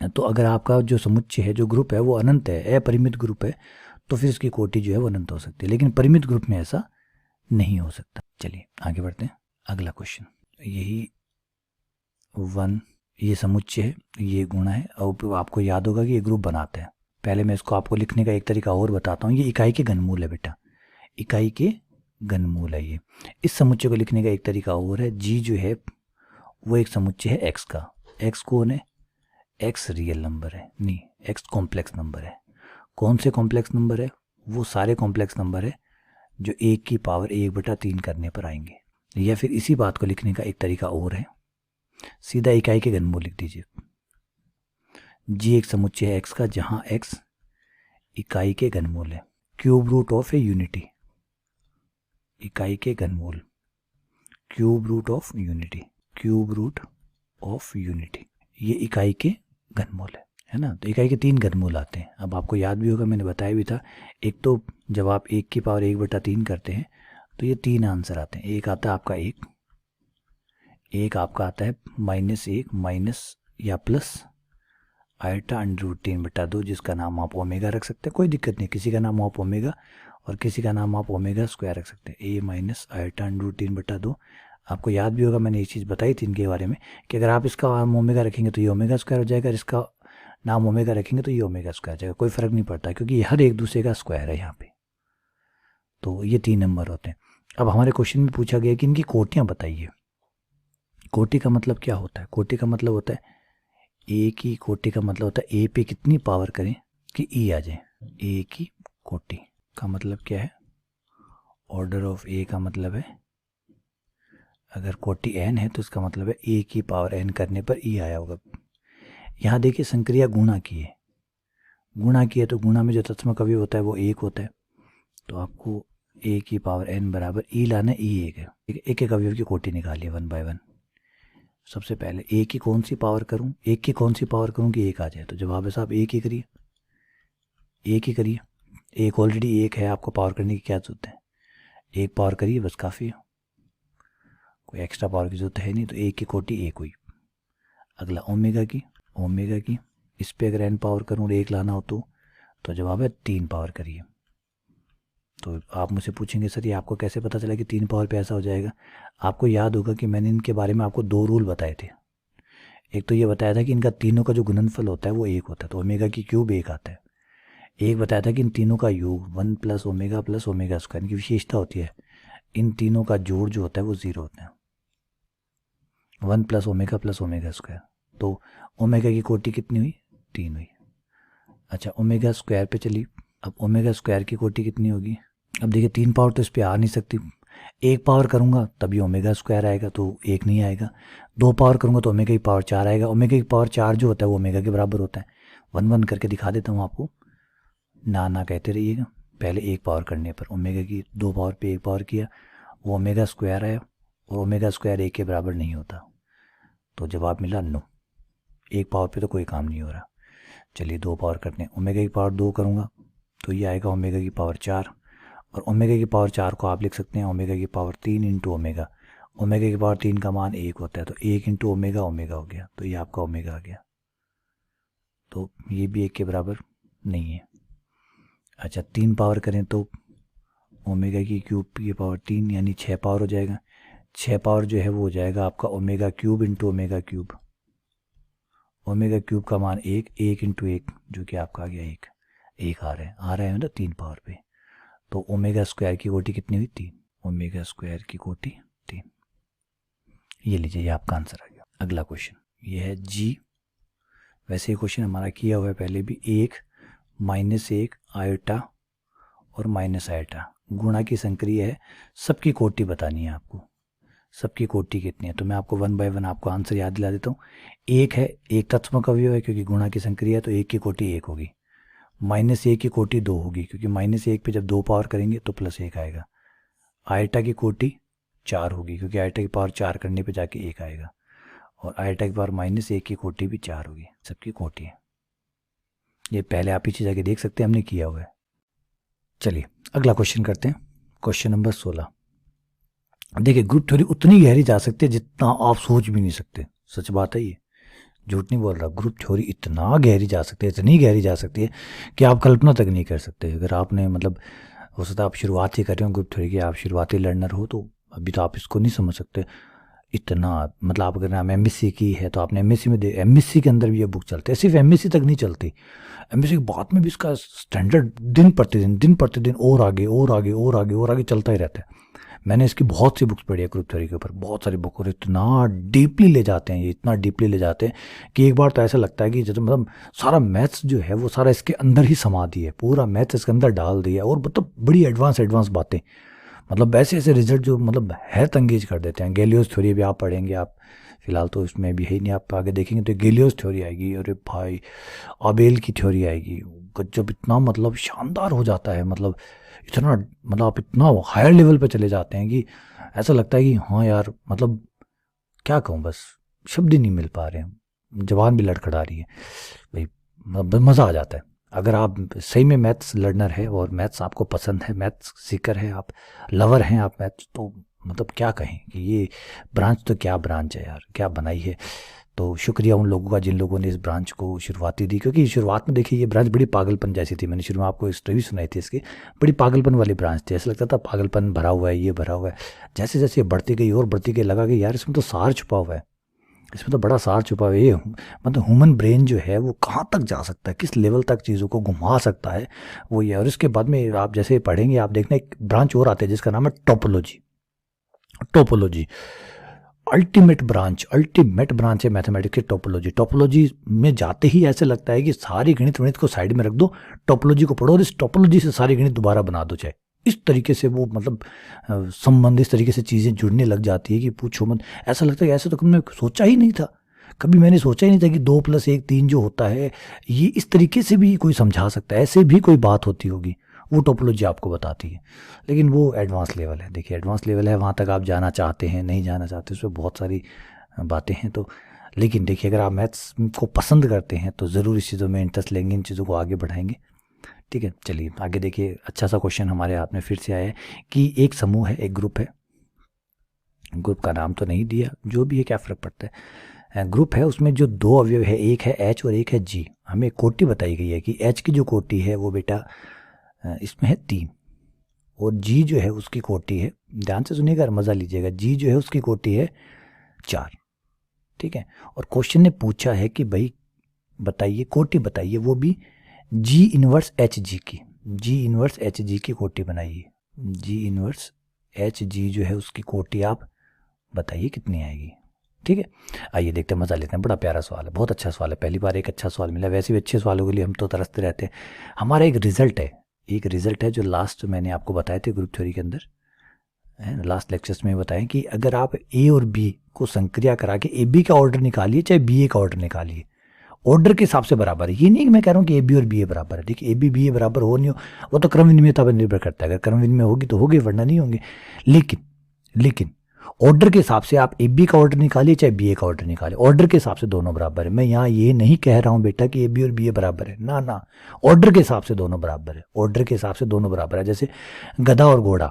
[SPEAKER 1] तो अगर आपका जो समुच्चय है, जो ग्रुप है वो अनंत है, अपरिमित ग्रुप है, तो फिर इसकी कोटि जो है वो अनंत हो सकती है। लेकिन परिमित ग्रुप में ऐसा नहीं हो सकता। चलिए आगे बढ़ते हैं। अगला क्वेश्चन, यही 1 ये समुच्चय है, ये गुणा है, और आपको याद होगा कि ये ग्रुप बनाते हैं। पहले मैं इसको आपको लिखने का एक तरीका और बताता हूँ। ये इकाई के घनमूल है बेटा, इकाई के घनमूल है ये। इस समुच्चय को लिखने का एक तरीका और है। जी जो है वो एक समुच्चय है एक्स का। एक्स कौन है? एक्स रियल नंबर है, नहीं एक्स कॉम्प्लेक्स नंबर है। कौन से कॉम्प्लेक्स नंबर है? वो सारे कॉम्प्लेक्स नंबर है जो 1 की पावर 1/3 करने पर आएंगे। या फिर इसी बात को लिखने का एक तरीका और है, सीधा इकाई के घनमूल लिख दीजिए। जी एक समुच्चय है एक्स का, जहाँ एक्स इकाई के घनमूल है, cube root of a unity, इकाई के घनमूल, cube root of unity, cube root of unity, ये इकाई के घनमूल है ना। तो इकाई के 3 घनमूल आते हैं। अब आपको याद भी होगा, मैंने बताया भी था, एक तो जब आप 1 की पावर 1/3 करते हैं तो ये 3 आंसर आते हैं। एक आता है आपका एक आपका आता है -1 माइनस या प्लस आयटा √3/2, जिसका नाम आप ओमेगा रख सकते हैं, कोई दिक्कत नहीं, किसी का नाम आप ओमेगा और किसी का नाम आप ओमेगा स्क्वायर रख सकते हैं। a minus eta √3/2। आपको याद भी होगा, मैंने ये चीज़ बताई थी इनके बारे में कि अगर आप इसका नाम ओमेगा रखेंगे तो ये ओमेगा स्क्वायर हो जाएगा, और इसका नाम ओमेगा रखेंगे तो ये ओमेगा स्क्वायर हो जाएगा, कोई फ़र्क नहीं पड़ता क्योंकि ये हर एक दूसरे का स्क्वायर है यहाँ पे। तो ये 3 नंबर होते हैं। अब हमारे क्वेश्चन में पूछा गया कि इनकी कोटियाँ बताइए। कोटि का मतलब क्या होता है? कोटि का मतलब होता है ए की कोटि का मतलब होता है ए पे कितनी पावर करें कि ई आ जाए। ए की कोटि का मतलब क्या है? ऑर्डर ऑफ ए का मतलब है अगर कोटि n है तो इसका मतलब है ए की पावर n करने पर ई आया होगा। यहाँ देखिए संक्रिया गुणा की है, गुणा की है तो गुणा में जो तत्सम अवयव होता है वो 1 होता है, तो आपको ए की पावर n बराबर ई लाना, ई 1 है। एक एक अवयव की कोटि निकालिए 1 बाय 1। सबसे पहले ए की कौन सी पावर करूं, एक की कौन सी पावर करूं कि 1 आ जाए, तो जवाब है साहब एक ही करिए, एक ही करिए। एक ऑलरेडी 1 है, आपको पावर करने की क्या जरूरत है, एक पावर करिए बस काफ़ी है, कोई एक्स्ट्रा पावर की जरूरत है नहीं। तो एक की कोटि 1 हुई। अगला ओमेगा की इस पे अगर n पावर करूँ और 1 लाना हो तो जवाब है 3 पावर करिए। तो आप मुझसे पूछेंगे सर ये आपको कैसे पता चला कि 3 पावर पे ऐसा हो जाएगा? आपको याद होगा कि मैंने इनके बारे में आपको 2 रूल बताए थे। एक तो ये बताया था कि इनका तीनों का जो गुणनफल होता है वो 1 होता है, तो ओमेगा की क्यूब 1 आता है। एक बताया था कि इन तीनों का योग 1 + ओमेगा + ओमेगा स्क्वायर, इनकी विशेषता होती है इन तीनों का जोड़ जो होता है वो 0 होता है, 1 + ओमेगा + ओमेगा स्क्वायर। तो ओमेगा की कोटि कितनी हुई? 3 हुई। अच्छा ओमेगा स्क्वायर पे चली, अब ओमेगा स्क्वायर की कोटि कितनी होगी? अब देखिए 3 पावर तो इस पर आ नहीं सकती, 1 पावर करूँगा तभी ओमेगा स्क्वायर आएगा तो 1 नहीं आएगा, 2 पावर करूँगा तो ओमेगा की पावर 4 आएगा। ओमेगा की पावर 4 जो होता है वो ओमेगा के बराबर होता है। 1 1 करके दिखा देता हूँ आपको, ना कहते रहिएगा। पहले 1 पावर करने पर ओमेगा की 2 पावर पे 1 पावर किया, वो ओमेगा स्क्वायर आया, और ओमेगा स्क्वायर 1 के बराबर नहीं होता, तो जवाब मिला 9। 1 पावर पे तो कोई काम नहीं हो रहा। चलिए 2 पावर करते हैं, ओमेगा की पावर 2 करूँगा तो ये आएगा ओमेगा की पावर 4, और ओमेगा की पावर 4 को आप लिख सकते हैं ओमेगा की पावर 3 इंटू ओमेगा। ओमेगा की पावर 3 का मान 1 होता है, तो 1 इंटू ओमेगा ओमेगा हो गया, तो ये आपका ओमेगा आ गया। तो ये भी 1 के बराबर नहीं है। अच्छा 3 पावर करें तो ओमेगा की क्यूब की पावर 3 यानी 6 पावर हो जाएगा। 6 पावर जो है वो हो जाएगा आपका omega cube into omega cube. Omega cube का मान 1 इंटू 1 जो कि आपका आ गया 1 आ रहा है मतलब 3 पावर पे। तो ओमेगा स्क्वायर की कोटि कितनी हुई? 3। ओमेगा स्क्वायर की कोटि 3। ये लीजिए, ये आपका आंसर आ गया। अगला क्वेश्चन ये है जी। वैसे ये क्वेश्चन हमारा किया हुआ है पहले भी। 1 -1 आयोटा और माइनस आयोटा गुणा की संक्रिया है, सबकी कोटि बतानी है आपको। सबकी कोटि कितनी है? तो मैं आपको 1 बाय 1 आपको आंसर याद दिला देता हूँ। 1 है, एक तत्सम अवयव है क्योंकि गुणा की संक्रिया है, तो 1 की कोटि 1 होगी। -1 की कोटि 2 होगी क्योंकि -1 पे जब 2 पावर करेंगे तो +1 आएगा। आयटा की कोटि 4 होगी क्योंकि आयटा की पावर 4 करने पे जाके 1 आएगा, और आयटा की पावर -1 की कोटि भी 4 होगी। सबकी कोटि है, ये पहले आप पीछे जाके देख सकते हैं, हमने किया हुआ है। चलिए अगला क्वेश्चन करते हैं, क्वेश्चन नंबर 16। देखिए ग्रुप थ्योरी उतनी गहरी जा सकती है जितना आप सोच भी नहीं सकते। सच बात है, ये झूठ नहीं बोल रहा। ग्रुप थ्योरी इतना गहरी जा सकती है, इतनी गहरी जा सकती है कि आप कल्पना तक नहीं कर सकते। अगर आपने मतलब हो सकता है आप शुरुआत ही कर रहे हो ग्रुप थ्योरी की, आप शुरुआती लर्नर हो तो अभी तो आप इसको नहीं समझ सकते। इतना मतलब आप अगर हम एमएससी की है तो आपने एमएससी में एमएससी के अंदर भी ये बुक चलते हैं। सिर्फ एमएससी तक नहीं चलती, एमएससी के बाद में भी इसका स्टैंडर्ड दिन प्रतिदिन और आगे चलता ही रहता है। मैंने इसकी बहुत सी बुक्स पढ़ी है ग्रुप थ्योरी के ऊपर, बहुत सारी बुक, और इतना डीपली ले जाते हैं ये, इतना डीपली ले जाते हैं कि एक बार तो ऐसा लगता है कि जैसे मतलब सारा मैथ्स जो है वो सारा इसके अंदर ही समा दिया है, पूरा मैथ्स इसके अंदर डाल दिया, और मतलब बड़ी एडवांस बातें, मतलब ऐसे ऐसे रिजल्ट जो मतलब हैरत अंगेज कर देते हैं। गैलियोस थ्योरी भी आप पढ़ेंगे, आप फिलहाल तो इसमें भी है ही नहीं, आप आगे देखेंगे तो गैलियोस थ्योरी आएगी, अरे भाई आबेल की थ्योरी आएगी, जब इतना मतलब शानदार हो जाता है, मतलब इतना, मतलब आप इतना हायर लेवल पे चले जाते हैं कि ऐसा लगता है कि हाँ यार, मतलब क्या कहूँ, बस शब्द ही नहीं मिल पा रहे हैं, जबान भी लड़खड़ा रही है भाई, मज़ा आ जाता है। अगर आप सही में मैथ्स लर्नर है और मैथ्स आपको पसंद है, मैथ्स सीकर है आप, लवर हैं आप मैथ्स, तो मतलब क्या कहें कि ये ब्रांच तो क्या ब्रांच है यार, क्या बनाई है। तो शुक्रिया उन लोगों का जिन लोगों ने इस ब्रांच को शुरुआती दी, क्योंकि शुरुआत में देखिए ये ब्रांच बड़ी पागलपन जैसी थी। मैंने शुरू में आपको स्टोरी सुनाई थी इसकी, बड़ी पागलपन वाली ब्रांच थी, ऐसा लगता था पागलपन भरा हुआ है, ये भरा हुआ है। जैसे जैसे बढ़ती गई और बढ़ती गई, लगा कि यार इसमें तो सार छुपा हुआ है, इसमें तो बड़ा सार छुपा हुआ है। ये मतलब ह्यूमन ब्रेन जो है वो कहाँ तक जा सकता है, किस लेवल तक चीज़ों को घुमा सकता है, वो ये। और इसके बाद में आप जैसे पढ़ेंगे, आप देखना एक ब्रांच और आते हैं जिसका नाम है टोपोलॉजी। टोपोलॉजी अल्टीमेट ब्रांच है मैथमेटिक्स की, टोपोलॉजी। टोपोलॉजी में जाते ही ऐसे लगता है कि सारी गणित को साइड में रख दो, टोपोलॉजी को पढ़ो और इस टोपोलॉजी से सारी गणित दोबारा बना दो। चाहे इस तरीके से वो मतलब संबंध, इस तरीके से चीज़ें जुड़ने लग जाती है कि पूछो मत। ऐसा लगता है कि ऐसे तो कभी मैंने सोचा ही नहीं था, कभी मैंने सोचा ही नहीं था कि 2+1 3 जो होता है ये इस तरीके से भी कोई समझा सकता है, ऐसे भी कोई बात होती होगी, वो टोपोलॉजी आपको बताती है। लेकिन वो एडवांस लेवल है, देखिए एडवांस लेवल है, वहाँ तक आप जाना चाहते हैं नहीं जाना चाहते, उसमें बहुत सारी बातें हैं। तो लेकिन देखिए अगर आप मैथ्स को पसंद करते हैं तो ज़रूर इस चीज़ों में इंटरेस्ट लेंगे, इन चीज़ों को आगे बढ़ाएंगे। ठीक है, चलिए आगे देखिए। अच्छा सा क्वेश्चन हमारे हाथ में फिर से आया है कि एक समूह है, एक ग्रुप है, ग्रुप का नाम तो नहीं दिया, जो भी है क्या फ़र्क पड़ता है। ग्रुप है, उसमें जो 2 अवयव है, एक है एच और एक है जी। हमें कोटि बताई गई है कि एच की जो कोटि है वो बेटा इसमें है 3, और जी जो है उसकी कोटि है, ध्यान से सुनिएगा और मज़ा लीजिएगा, जी जो है उसकी कोटि है 4। ठीक है, और क्वेश्चन ने पूछा है कि भाई बताइए, कोटि बताइए, वो भी जी इनवर्स एच जी की, जी इनवर्स एच जी की कोटि बनाइए। जी इनवर्स एच जी जो है उसकी कोटि आप बताइए कितनी आएगी। ठीक है, आइए देखते हैं, मज़ा लेते हैं। बड़ा प्यारा सवाल है, बहुत अच्छा सवाल है, पहली बार एक अच्छा सवाल मिला। वैसे भी अच्छे सवालों के लिए हम तो तरसते रहते हैं। हमारा एक रिजल्ट है जो लास्ट मैंने आपको बताए थे ग्रुप थ्योरी के अंदर, लास्ट लेक्चर्स में बताएं कि अगर आप ए और बी को संक्रिया करा के ए बी का ऑर्डर निकालिए चाहे बी ए का ऑर्डर निकालिए, ऑर्डर के हिसाब से बराबर है। ये नहीं कि मैं कह रहा हूँ कि ए बी और बी ए बराबर है, देखिए ए बी बी ए बराबर हो नहीं हो, वो तो क्रम विनिमयता पर निर्भर करता है। अगर क्रम विनिमय होगी तो होगी, वरना नहीं होंगे। लेकिन ऑर्डर के हिसाब से आप ए बी का ऑर्डर निकालिए चाहे बी ए का ऑर्डर निकालिए, ऑर्डर के हिसाब से दोनों बराबर है। मैं यहाँ ये नहीं कह रहा हूँ बेटा कि ए बी और बी ए बराबर है, ना, ऑर्डर के हिसाब से दोनों बराबर है, ऑर्डर के हिसाब से दोनों बराबर है। जैसे गधा और घोड़ा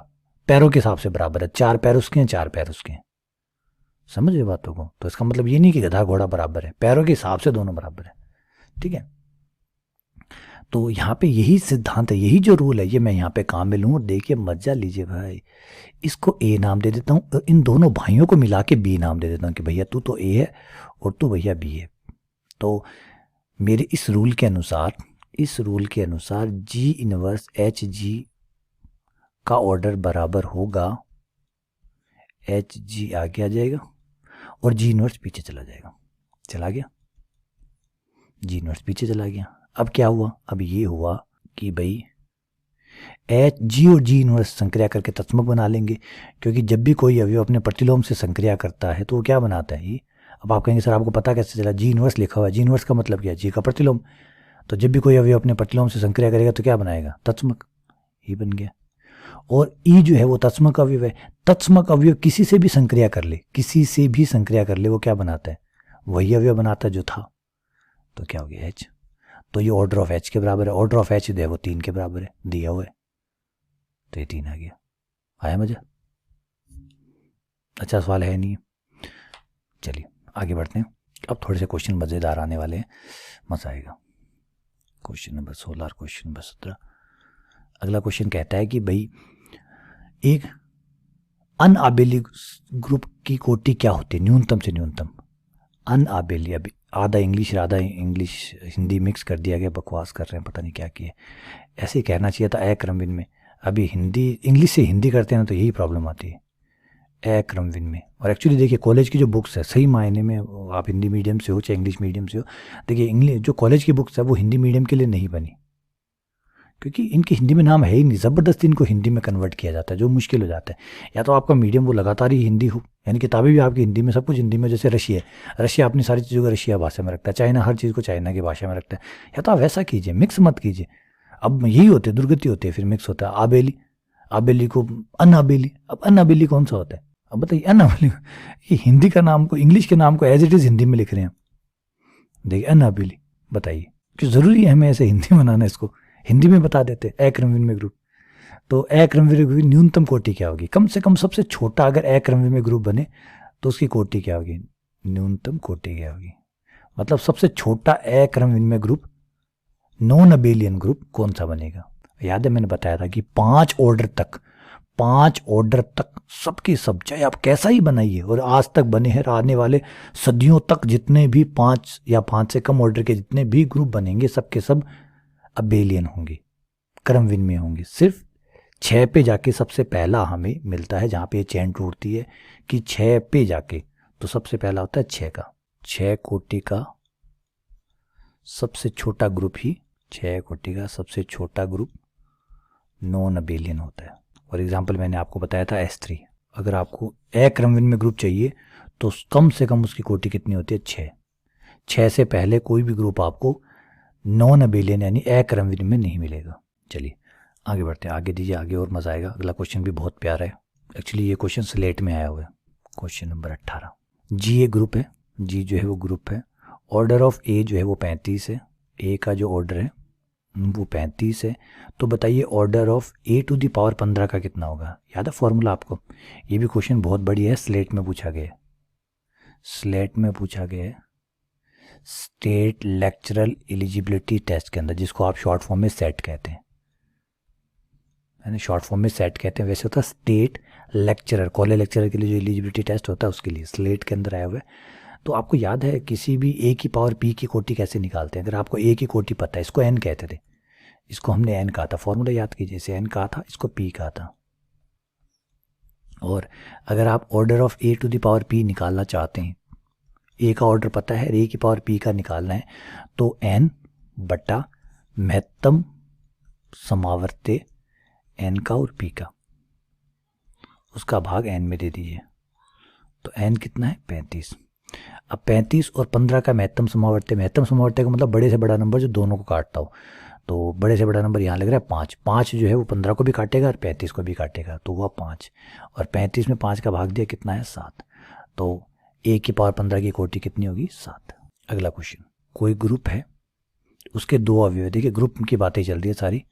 [SPEAKER 1] पैरों के हिसाब से बराबर है, 4 पैर उसके हैं 4 पैर उसके हैं, समझ रहे बातों को। तो इसका मतलब ये नहीं कि गधा घोड़ा बराबर है, पैरों के हिसाब से दोनों बराबर है। ठीक है, तो यहाँ पे यही सिद्धांत है, यही जो रूल है, ये मैं यहाँ पे काम में लूँ और देखिए मजा लीजिए भाई। इसको ए नाम दे देता हूँ, इन दोनों भाइयों को मिला के बी नाम दे देता हूँ कि भैया तू तो ए है और तू भैया बी है। तो मेरे इस रूल के अनुसार जी इनवर्स एच जी का ऑर्डर बराबर होगा, एच जी आगे आ जाएगा और जी इनवर्स पीछे चला जाएगा, चला गया, जी इनवर्स पीछे चला गया। अब क्या हुआ, अब ये हुआ कि भाई एच जी और जी इनवर्स संक्रिया करके तत्समक बना लेंगे, क्योंकि जब भी कोई अवयव अपने प्रतिलोम से संक्रिया करता है तो वो क्या बनाता है ये। अब आप कहेंगे सर आपको पता कैसे चला, जी इनवर्स लिखा हुआ है, जी इनवर्स का मतलब क्या है, जी का प्रतिलोम। तो जब भी कोई अवयव अपने प्रतिलोम से संक्रिया करेगा तो क्या बनाएगा, तत्समक, ये बन गया। और ई जो है वो तत्समक अवयव है, तत्समक अवयव किसी से भी संक्रिया कर ले, वो क्या बनाता है, वही अवयव बनाता है जो था। तो क्या हो गया, एच। तो ये ऑर्डर ऑफ एच के बराबर है, ऑर्डर ऑफ एच जो है वो 3 के बराबर है, दिया हुआ है, तो ये 3 आ गया। आया मजा, अच्छा सवाल है नहीं। चलिए आगे बढ़ते हैं, अब थोड़े से क्वेश्चन मज़ेदार आने वाले हैं, मज़ा आएगा। क्वेश्चन नंबर 16 और क्वेश्चन नंबर 17। अगला क्वेश्चन कहता है कि भाई एक अनआबेली ग्रुप की कोटि क्या होती है, न्यूनतम से न्यूनतम। अनआबेली, अभी आधा इंग्लिश हिंदी मिक्स कर दिया गया, बकवास कर रहे हैं, पता नहीं क्या किए। ऐसे ही कहना चाहिए था अक्रमविन में, अभी हिंदी इंग्लिश से हिंदी करते हैं ना तो यही प्रॉब्लम आती है, अक्रमविन में। और एक्चुअली देखिए कॉलेज की जो बुक्स है, सही मायने में आप हिंदी मीडियम से हो चाहे इंग्लिश मीडियम से हो, देखिए इंग्लिश जो कॉलेज की बुक्स है वो हिंदी मीडियम के लिए नहीं बनी, क्योंकि इनके हिंदी में नाम है ही नहीं, ज़बरदस्ती इनको हिंदी में कन्वर्ट किया जाता है, जो मुश्किल हो जाता है। या तो आपका मीडियम वो लगातार ही हिंदी हो, यानी किताबें भी आपकी हिंदी में, सब कुछ हिंदी में। जैसे रशिया, रशिया अपनी सारी चीज़ों को रशिया भाषा में रखता है, चाइना हर चीज़ को चाइना की भाषा में रखता है। या तो आप वैसा कीजिए, मिक्स मत कीजिए। अब यही होते, दुर्गति होती है, फिर मिक्स होता है। आबेली, आबेली को अनाबेली। अब अनाबेली कौन सा होता है? अब बताइए अनाबेली, ये हिंदी का नाम को, इंग्लिश के नाम को एज इट इज़ हिंदी में लिख रहे हैं। देखिए अनाबेली, बताइए क्यों ज़रूरी है हमें ऐसे हिंदी बनाना? इसको हिंदी में बता देते अक्रमविन्मय ग्रुप। तो अक्रमविन्मय ग्रुप की न्यूनतम कोटि क्या होगी? कम से कम सबसे छोटा अगर अक्रमविन्मय ग्रुप बने तो उसकी कोटि क्या होगी? न्यूनतम कोटि क्या होगी? मतलब सबसे छोटा अक्रमविन्मय ग्रुप, नॉन अबेलियन ग्रुप कौन सा बनेगा? याद है मैंने बताया था कि 5 ऑर्डर तक सबकी सब, चाहे आप कैसा ही बनाइए, और आज तक बने हैं, आने वाले सदियों तक जितने भी 5 या 5 से कम ऑर्डर के जितने भी ग्रुप बनेंगे, सबके सब अबेलियन होंगे, क्रमविन्मय होंगे। सिर्फ 6 पे जाके सबसे पहला हमें मिलता है, जहाँ पे ये चैन टूटती है कि 6 पे जाके तो सबसे पहला होता है 6 का, 6 कोटि का सबसे छोटा ग्रुप ही, 6 कोटि का सबसे छोटा ग्रुप नॉन अबेलियन होता है। और एग्जाम्पल मैंने आपको बताया था S3। अगर आपको अक्रमविन्मय ग्रुप चाहिए तो कम से कम उसकी कोटि कितनी होती है? 6। 6 से पहले कोई भी ग्रुप आपको नॉन अबेलियन यानी अक्रमविन्मय नहीं मिलेगा। चलिए आगे बढ़ते हैं, आगे दीजिए, आगे और मजा आएगा। अगला क्वेश्चन भी बहुत प्यारा है, एक्चुअली ये क्वेश्चन स्लेट में आया हुआ है। Question number 18। जी ए ग्रुप है, जी जो है वो ग्रुप है, ऑर्डर ऑफ ए जो है वो 35 है, ए का जो ऑर्डर है वो 35 है। तो बताइए order of a to the power 15 का कितना होगा? याद है फॉर्मूला आपको? ये भी क्वेश्चन बहुत बढ़िया है, स्लेट में पूछा गया है, स्लेट में पूछा गया है, स्टेट लेक्चरल एलिजिबिलिटी टेस्ट के अंदर, जिसको आप शॉर्ट फॉर्म में सेट कहते हैं, यानी शॉर्ट फॉर्म में सेट कहते हैं, वैसे होता है स्टेट लेक्चरर, कॉलेज लेक्चरर के लिए जो एलिजिबिलिटी टेस्ट होता है उसके लिए, स्लेट के अंदर आया हुआ है। तो आपको याद है किसी भी ए की पावर पी की कोटि कैसे निकालते हैं? अगर आपको ए की कोटि पता है, इसको एन कहते थे, इसको हमने एन कहा था, फॉर्मूला याद कीजिए, इसे एन कहा था, इसको पी कहा था। और अगर आप order of a to the power p निकालना चाहते हैं, ए का ऑर्डर पता है, ए की पावर पी का निकालना है, तो एन बटा महत्तम समावर्त्य एन का और पी का, उसका भाग एन में दे दीजिए। तो एन कितना है? 35। अब 35 और 15 का महत्तम समावर्त्य, महत्तम समावर्त्य का मतलब बड़े से बड़ा नंबर जो दोनों को काटता हो। तो बड़े से बड़ा नंबर यहाँ लग रहा है 5। 5 जो है वो 15 को भी काटेगा और 35 को भी काटेगा, तो हुआ 5। और 35 में 5 का भाग दिया, कितना है? 7। तो ए की पावर 15 की कोटि कितनी होगी? 7। अगला क्वेश्चन, कोई ग्रुप है, उसके 2 अवयव, देखिए ग्रुप की बातें चल रही है सारी,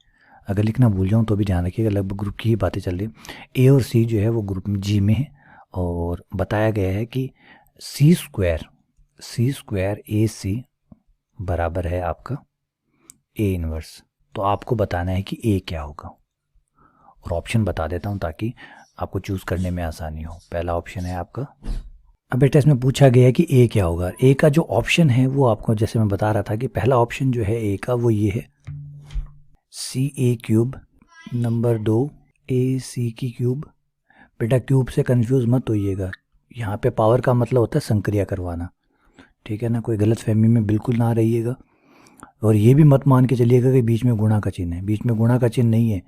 [SPEAKER 1] अगर लिखना भूल जाऊँ तो भी ध्यान रखिएगा, लगभग ग्रुप की ही बातें चल रही है। ए और सी जो है वो ग्रुप जी में है, और बताया गया है कि सी स्क्वायर ए सी बराबर है आपका ए इनवर्स। तो आपको बताना है कि ए क्या होगा, और ऑप्शन बता देता हूँ ताकि आपको चूज़ करने में आसानी हो। पहला ऑप्शन है आपका, अब बेटा इसमें पूछा गया है कि ए क्या होगा। ए का जो ऑप्शन है वो आपको, जैसे मैं बता रहा था कि पहला ऑप्शन जो है ए का वो ये है, सी ए क्यूब, नंबर 2 ए सी की क्यूब। बेटा क्यूब से कंफ्यूज मत होइएगा, यहाँ पे पावर का मतलब होता है संक्रिया करवाना, ठीक है ना, कोई गलत फहमी में बिल्कुल ना रहिएगा। और ये भी मत मान के चलिएगा कि बीच में गुणा का चिन्ह है, बीच में गुणा का चिन्ह नहीं है।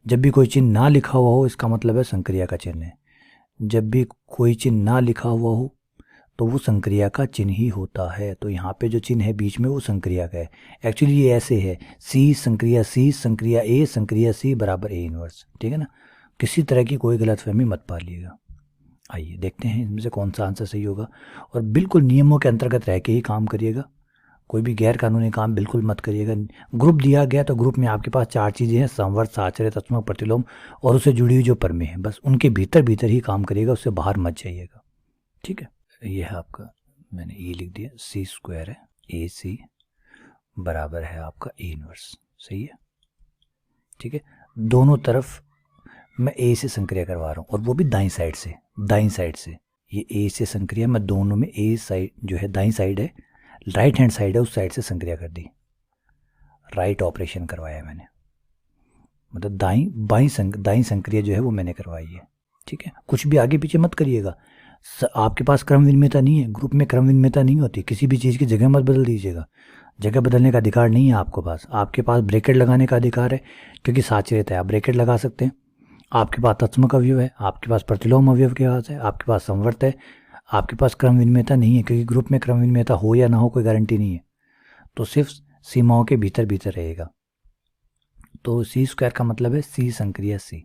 [SPEAKER 1] जब भी कोई चिन्ह ना लिखा हुआ हो इसका मतलब है संक्रिया का चिन्ह है, जब भी कोई चिन्ह ना लिखा हुआ हो तो वो संक्रिया का चिन्ह ही होता है। तो यहाँ पे जो चिन्ह है बीच में वो संक्रिया का है। एक्चुअली ये ऐसे है, सी संक्रिया ए संक्रिया सी बराबर ए इनवर्स, ठीक है ना, किसी तरह की कोई गलतफहमी मत पालिएगा। आइए देखते हैं इनमें से कौन सा आंसर सही होगा, और बिल्कुल नियमों के अंतर्गत रह के ही काम करिएगा, कोई भी गैर कानूनी काम बिल्कुल मत करिएगा। ग्रुप दिया गया तो ग्रुप में आपके पास 4 चीज़ें हैं, संवर्त, साचर्य, तत्सम, प्रतिलोम, और उससे जुड़ी हुई जो परमें हैं, बस उनके भीतर भीतर ही काम करिएगा, उससे बाहर मत जाइएगा, ठीक है। ये है आपका, मैंने ए लिख दिया, सी स्क्वायर है ए सी बराबर है आपका ए इनवर्स, सही है, ठीक है। दोनों तरफ मैं ए से संक्रिया करवा रहा हूँ, और वो भी दाईं साइड से, ये ए से संक्रिया मैं दोनों में, ए साइड जो है दाईं साइड है, राइट हैंड साइड है, उस साइड से संक्रिया कर दी, राइट ऑपरेशन करवाया मैंने, मतलब दाईं संक्रिया जो है वो मैंने करवाई है, ठीक है। कुछ भी आगे पीछे मत करिएगा, आपके पास क्रम विनिमयता नहीं है, ग्रुप में क्रम विनिमयता नहीं होती, किसी भी चीज़ की जगह मत बदल दीजिएगा, जगह बदलने का अधिकार नहीं है आपके पास ब्रैकेट लगाने का अधिकार है, क्योंकि साचर्यता है, आप ब्रैकेट लगा सकते हैं, आपके पास तत्समक अवयव है, आपके पास प्रतिलोम अवयव के पास है, आपके पास संवर्त है, आपके पास क्रम विनिमयता नहीं है, क्योंकि ग्रुप में क्रम विनिमयता हो या ना हो कोई गारंटी नहीं है, तो सिर्फ सीमाओं के भीतर भीतर रहेगा। तो सी स्क्वायर का मतलब है सी संक्रिया सी,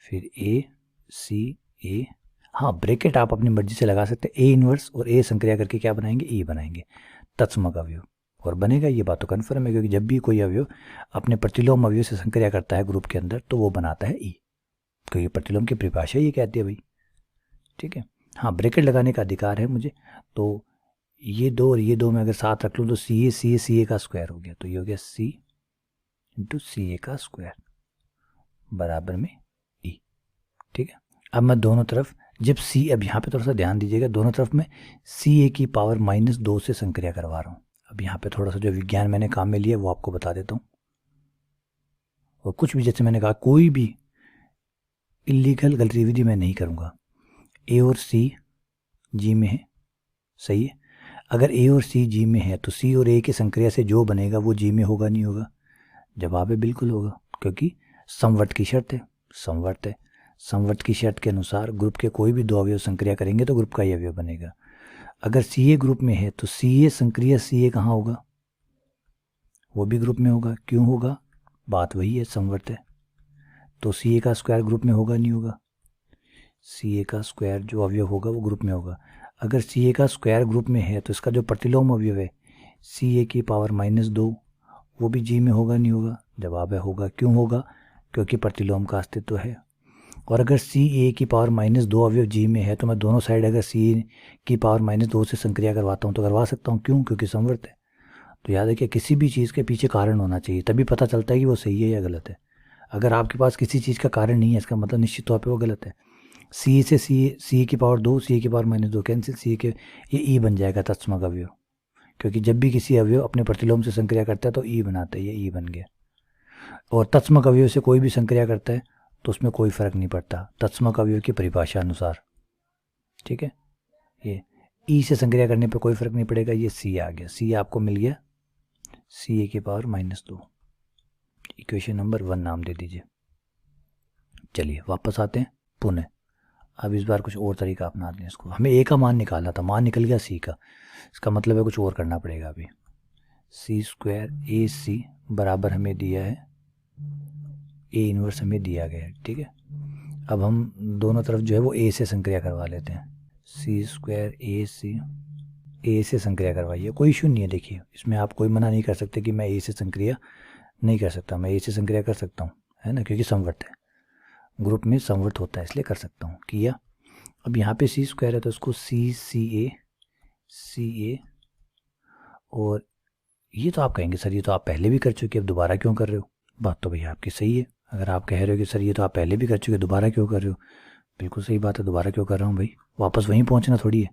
[SPEAKER 1] फिर ए सी ए, हाँ ब्रैकेट आप अपनी मर्जी से लगा सकते हैं, ए इनवर्स और ए संक्रिया करके क्या बनाएंगे, ई बनाएंगे, तत्समक अवयव, और बनेगा, ये बात तो कन्फर्म है, क्योंकि जब भी कोई अवयव अपने प्रतिलोम अवयव से संक्रिया करता है ग्रुप के अंदर तो वो बनाता है ई, क्योंकि प्रतिलोम की परिभाषा ये कहती है भाई। ठीक है, हाँ ब्रैकेट लगाने का अधिकार है मुझे, तो ये दो और ये दो मैं अगर साथ रख लूँ तो सी ए का स्क्वायर हो गया, तो ये हो गया सी इंटू सी ए का स्क्वायर बराबर में ई। ठीक है, अब मैं दोनों तरफ जब सी, अब यहाँ पे थोड़ा सा ध्यान दीजिएगा, दोनों तरफ मैं सी ए की पावर -2 से संक्रिया करवा रहा हूँ। अब यहाँ पे थोड़ा सा जो विज्ञान मैंने काम में लिया वो आपको बता देता हूँ, और कुछ भी जैसे मैंने कहा कोई भी इलीगल गतिविधि मैं नहीं करूँगा। ए और सी जी में है, सही है, अगर ए और सी जी में है तो सी और ए की संक्रिया से जो बनेगा वो जी में होगा नहीं होगा, जवाब है बिल्कुल होगा, क्योंकि संवर्त की शर्त है, संवर्त है, संवर्त की शर्त के अनुसार ग्रुप के कोई भी दो अवयव संक्रिया करेंगे तो ग्रुप का ही अवयव बनेगा। अगर सी ए ग्रुप में है तो सी ए संक्रिया सी ए कहाँ होगा, वो भी ग्रुप में होगा, क्यों होगा, बात वही है, संवर्त है, तो सी ए का स्क्वायर ग्रुप में होगा नहीं होगा, सी ए का स्क्वायर जो अवयव होगा वो ग्रुप में होगा। अगर सी ए का स्क्वायर ग्रुप में है तो इसका जो प्रतिलोम अवयव है सी ए की पावर -2 वो भी जी में होगा नहीं होगा, जवाब है होगा, क्यों होगा, क्योंकि प्रतिलोम का अस्तित्व है। और अगर सी ए की पावर -2 अवयव जी में है तो मैं दोनों साइड अगर सी ए की पावर -2 से संक्रिया करवाता हूँ तो करवा सकता हूँ, क्यों, क्योंकि संवर्त है। तो याद है कि किसी भी चीज़ के पीछे कारण होना चाहिए, तभी पता चलता है कि वो सही है या गलत है। अगर आपके पास किसी चीज़ का कारण नहीं है इसका मतलब निश्चित तौर पर वो गलत है। सी से सी की पावर 2, सी की पावर -2 कैंसिल, सी के ये ई बन जाएगा तत्समक अवयव, क्योंकि जब भी किसी अवयव अपने प्रतिलोम से संक्रिया करता है तो ई बनाता है, ये ई बन गया। और तत्समक अवयव से कोई भी संक्रिया करता है तो उसमें कोई फर्क नहीं पड़ता तत्समक अवयव की परिभाषा अनुसार। ठीक है, ये ई से संक्रिया करने पर कोई फर्क नहीं पड़ेगा, ये सी आ गया, सी आपको मिल गया सी ए की पावर -2, इक्वेशन नंबर 1 नाम दे दीजिए। चलिए वापस आते हैं पुनः, अब इस बार कुछ और तरीका अपनाते हैं इसको। हमें ए का मान निकालना था, मान निकल गया सी का, इसका मतलब है कुछ और करना पड़ेगा अभी। सी स्क्वायर ए सी बराबर हमें दिया है ए इनवर्स हमें दिया गया है। ठीक है, अब हम दोनों तरफ जो है वो ए से संक्रिया करवा लेते हैं, सी स्क्वायर ए सी, ए से संक्रिया करवाइए, कोई इशू नहीं है। देखिए इसमें आप कोई मना नहीं कर सकते कि मैं ए से संक्रिया नहीं कर सकता, मैं ए से संक्रिया कर सकता हूँ, है ना, क्योंकि संवर्त है, ग्रुप में संवर्त होता है इसलिए कर सकता हूँ, किया। अब यहाँ पे सी स्क्वायर है तो इसको सी ए, और ये तो आप कहेंगे सर ये तो आप पहले भी कर चुके, अब दोबारा क्यों कर रहे हो, बात तो भैया आपकी सही है। अगर आप कह रहे हो कि सर ये तो आप पहले भी कर चुके, दोबारा क्यों कर रहे हो, बिल्कुल सही बात है, दोबारा क्यों कर रहा हूँ भाई, वापस वहीं पहुँचना थोड़ी है,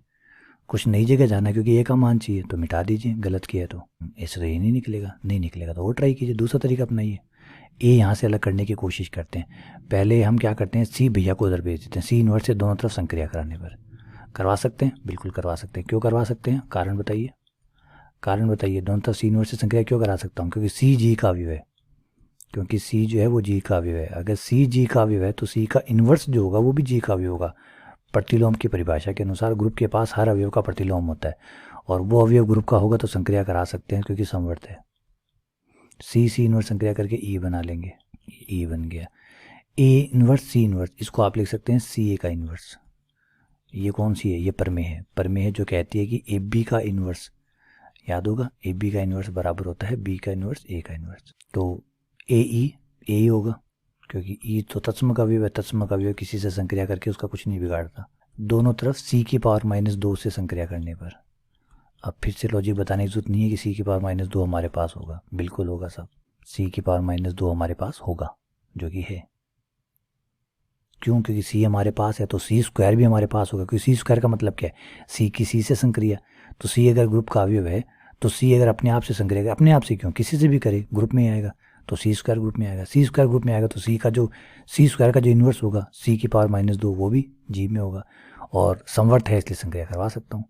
[SPEAKER 1] कुछ नई जगह जाना है, क्योंकि ए का मान चाहिए तो मिटा दीजिए, गलत किया तो ऐसे तो ये नहीं निकलेगा, नहीं निकलेगा तो और ट्राई कीजिए, दूसरा तरीका अपनाइए। ए यहाँ से अलग करने की कोशिश करते हैं, पहले हम क्या करते हैं सी भैया को उधर भेज देते हैं, सी इनवर्स से दोनों तरफ संक्रिया कराने पर करवा सकते हैं, बिल्कुल करवा सकते हैं। क्यों करवा सकते हैं, कारण बताइए, कारण बताइए, दोनों तरफ सी इनवर्स से संक्रिया क्यों करा सकता हूँ, क्योंकि सी जी का अवयव है, क्योंकि सी जो है वो जी का अवयव है, अगर सी जी का अवयव है तो सी का इनवर्स जो होगा वो भी जी का अवयव होगा। प्रतिलोम की परिभाषा के अनुसार ग्रुप के पास हर अवयव का प्रतिलोम होता है, और वो अवयव ग्रुप का होगा तो संक्रिया करा सकते हैं क्योंकि संवर्त है। सी इनवर्स संक्रिया करके ई बना लेंगे, ई बन गया ए इनवर्स सी इनवर्स, इसको आप लिख सकते हैं सी ए का इनवर्स। ये कौन सी है, ये परमेय है, परमेय है जो कहती है कि ए बी का इनवर्स, याद होगा ए बी का इनवर्स बराबर होता है बी का इनवर्स ए का इनवर्स, तो ए ई होगा, क्योंकि ई तो तत्समक अवयव है, तत्समक अवयव किसी से संक्रिया करके उसका कुछ नहीं बिगाड़ता। दोनों तरफ सी की पावर -2 से संक्रिया करने पर, अब फिर से लॉजिक बताने की जरूरत नहीं है कि सी की पावर -2 हमारे पास होगा, बिल्कुल होगा सब, सी की पावर -2 हमारे पास होगा जो कि है, क्यों, क्योंकि सी हमारे पास है तो सी स्क्वायर भी हमारे पास होगा, क्योंकि सी स्क्वायर का मतलब क्या है, सी की सी से संक्रिया, तो सी अगर ग्रुप का अवयव है तो सी अगर अपने आप से संक्रिया करे, अपने आप से क्यों, किसी से भी करे ग्रुप में आएगा, तो सी स्क्वायर ग्रुप में आएगा, सी स्क्वायर ग्रुप में आएगा तो सी स्क्वायर का जो इन्वर्स होगा सी की पावर -2 वो भी जी में होगा, और संवर्त है इसलिए संक्रिया करवा सकता हूँ,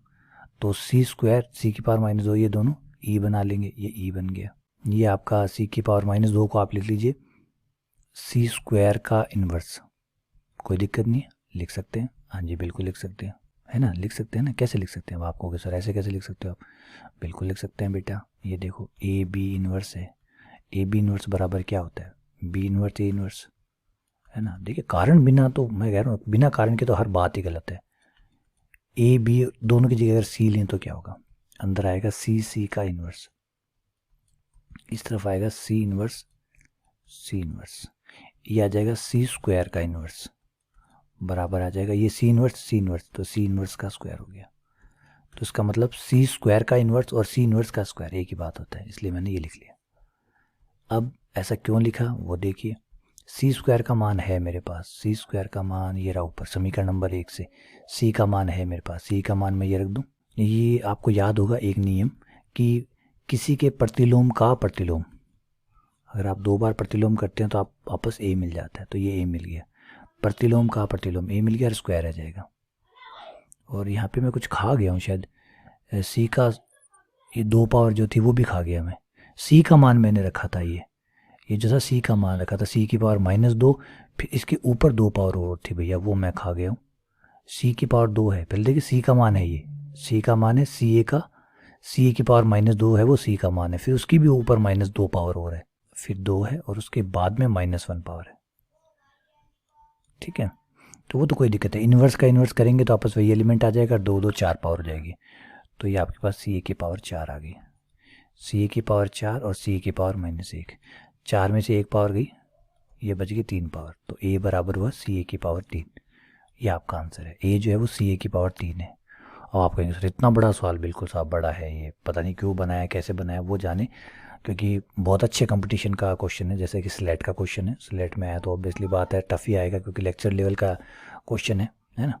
[SPEAKER 1] तो सी स्क्वायर सी की पावर -2 ये दोनों ई बना लेंगे, ये ई बन गया, ये आपका सी की पावर -2 को आप लिख लीजिए सी स्क्वायर का इन्वर्स, कोई दिक्कत नहीं है, लिख सकते हैं। हाँ जी बिल्कुल लिख सकते हैं, है ना, लिख सकते हैं ना। कैसे लिख सकते हैं? अब आपको सर ऐसे कैसे लिख सकते हो आप? बिल्कुल लिख सकते हैं बेटा। ये देखो ए बी इन्वर्स है, ए बी इन्वर्स बराबर क्या होता है? बी इन्वर्स ए इन्वर्स, है ना। देखिए कारण बिना, तो मैं कह रहा हूँ बिना कारण के तो हर बात ही गलत है। ए बी दोनों की जगह अगर सी लें तो क्या होगा? अंदर आएगा सी सी का इन्वर्स, इस तरफ आएगा सी इन्वर्स सी इन्वर्स, ये आ जाएगा सी स्क्वायर का इन्वर्स, बराबर आ जाएगा ये सी इन्वर्स, तो सी इन्वर्स का स्क्वायर हो गया। तो इसका मतलब सी स्क्वायर का इन्वर्स और सी इन्वर्स का स्क्वायर एक ही बात होता है, इसलिए मैंने ये लिख लिया। अब ऐसा क्यों लिखा वो देखिए, सी स्क्वायर का मान है मेरे पास, सी स्क्वायर का मान ये रहा ऊपर समीकरण नंबर 1 से, सी का मान है मेरे पास, सी का मान मैं ये रख दूं। ये आपको याद होगा एक नियम कि किसी के प्रतिलोम का प्रतिलोम, अगर आप 2 बार प्रतिलोम करते हैं तो आप वापस ए मिल जाता है, तो ये ए मिल गया, प्रतिलोम का प्रतिलोम ए मिल गया और स्क्वायर आ जाएगा। और यहाँ पे मैं कुछ खा गया हूँ शायद, सी का ये 2 पावर जो थी वो भी खा गया मैं। सी का मान मैंने रखा था ये जो था सी का मान रखा था सी की पावर -2, फिर इसके ऊपर 2 पावर और थी भैया, वो मैं खा गया हूँ। सी की पावर 2 है, पहले देखिए सी का मान है, ये सी का मान है, सी ए का, सी ए की पावर -2 है, वो सी का मान है, फिर उसकी भी ऊपर -2 पावर और है, फिर 2 है और उसके बाद में -1 पावर है, ठीक है। तो वो तो कोई दिक्कत है, इन्वर्स का इन्वर्स करेंगे तो आपस वही एलिमेंट आ जाएगा, 2 2 4 पावर हो जाएगी, तो ये आपके पास सी ए की पावर 4 आ गई, सी ए की पावर 4 और सी ए की पावर -1, 4 में से 1 पावर गई, ये बच गई 3 पावर, तो ए बराबर हुआ सी ए की पावर 3, ये आपका आंसर है। ए जो है वो सी ए की पावर 3 है। और आप कहेंगे सर इतना बड़ा सवाल, बिल्कुल साहब बड़ा है, ये पता नहीं क्यों बनाया कैसे बनाया वो जाने, क्योंकि बहुत अच्छे कंपटीशन का क्वेश्चन है, जैसे कि स्लेट का क्वेश्चन है, स्लेट में आया तो ऑब्वियसली बात है टफ ही आएगा, क्योंकि लेक्चर लेवल का क्वेश्चन है ना।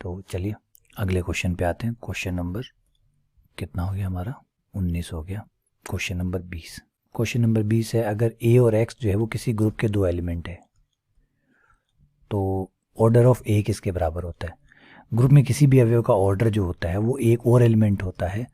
[SPEAKER 1] तो चलिए अगले क्वेश्चन पे आते हैं। क्वेश्चन नंबर कितना हो गया हमारा? 19 हो गया। क्वेश्चन नंबर 20, क्वेश्चन नंबर 20 है, अगर ए और एक्स जो है वो किसी ग्रुप के 2 एलिमेंट है तो ऑर्डर ऑफ ए किसके बराबर होता है? ग्रुप में किसी भी अवयव का ऑर्डर जो होता है वो एक और एलिमेंट होता है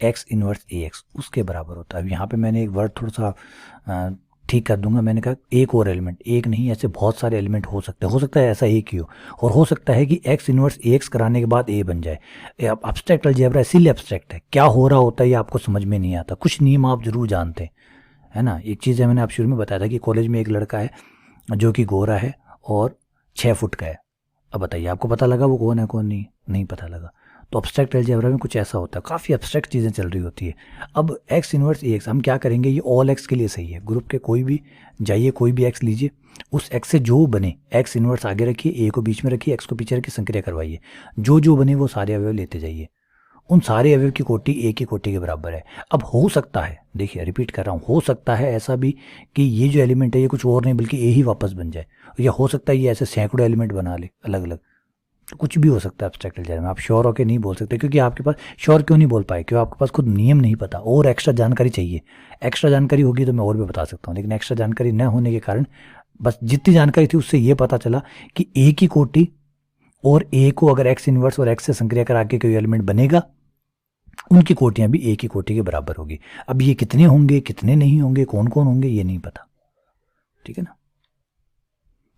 [SPEAKER 1] एक्स इनवर्स ए एक्स, उसके बराबर होता है। अब यहाँ पे मैंने एक वर्ड थोड़ा सा ठीक कर दूंगा, मैंने कहा एक और एलिमेंट, एक नहीं ऐसे बहुत सारे एलिमेंट हो सकता है ऐसा एक ही हो, और हो सकता है कि एक्स इनवर्स ए एक्स कराने के बाद ए बन जाए। अब एब्स्ट्रैक्ट अलजेब्रा इसीलिए एब्स्ट्रैक्ट है, क्या हो रहा होता है ये आपको समझ में नहीं आता, कुछ नियम आप जरूर जानते हैं, है ना। एक चीज़ है मैंने आप शुरू में बताया था कि कॉलेज में एक लड़का है जो कि गोरा है और 6 फुट का है। अब बताइए आपको पता लगा वो कौन है कौन नहीं पता लगा। तो एब्स्ट्रैक्ट अलजेब्रा में कुछ ऐसा होता है, काफ़ी एब्स्ट्रैक्ट चीज़ें चल रही होती है। अब एक्स इनवर्स ए एक्स हम क्या करेंगे, ये ऑल एक्स के लिए सही है, ग्रुप के कोई भी जाइए कोई भी एक्स लीजिए, उस एक्स से जो बने एक्स इनवर्स आगे रखिए, ए को बीच में रखिए, एक्स को पीछे रखिए, संक्रिया करवाइए, जो बने वो सारे अवयव लेते जाइए, उन सारे अवयव की कोटि ए की कोटि के बराबर है। अब हो सकता है, देखिए रिपीट कर रहा हूँ, हो सकता है ऐसा भी कि ये जो एलिमेंट है ये कुछ और नहीं बल्कि ए ही वापस बन जाए, या हो सकता है ये ऐसे सैकड़ों एलिमेंट बना ले अलग अलग, तो कुछ भी हो सकता है एब्स्ट्रैक्ट अलजेब्रा में। आप श्योर होकर नहीं बोल सकते, क्योंकि आपके पास श्योर क्यों नहीं बोल पाए, क्योंकि आपके पास खुद नियम नहीं पता, और एक्स्ट्रा जानकारी चाहिए। एक्स्ट्रा जानकारी होगी तो मैं और भी बता सकता हूँ, लेकिन एक्स्ट्रा जानकारी न होने के कारण बस जितनी जानकारी थी उससे ये पता चला कि ए की कोटि और ए को अगर एक्स इनवर्स और एक्स से संक्रिया करा के कोई एलिमेंट बनेगा, उनकी कोटियां भी ए की कोटि के बराबर होगी। अब ये कितने होंगे कितने नहीं होंगे कौन कौन होंगे ये नहीं पता, ठीक है ना।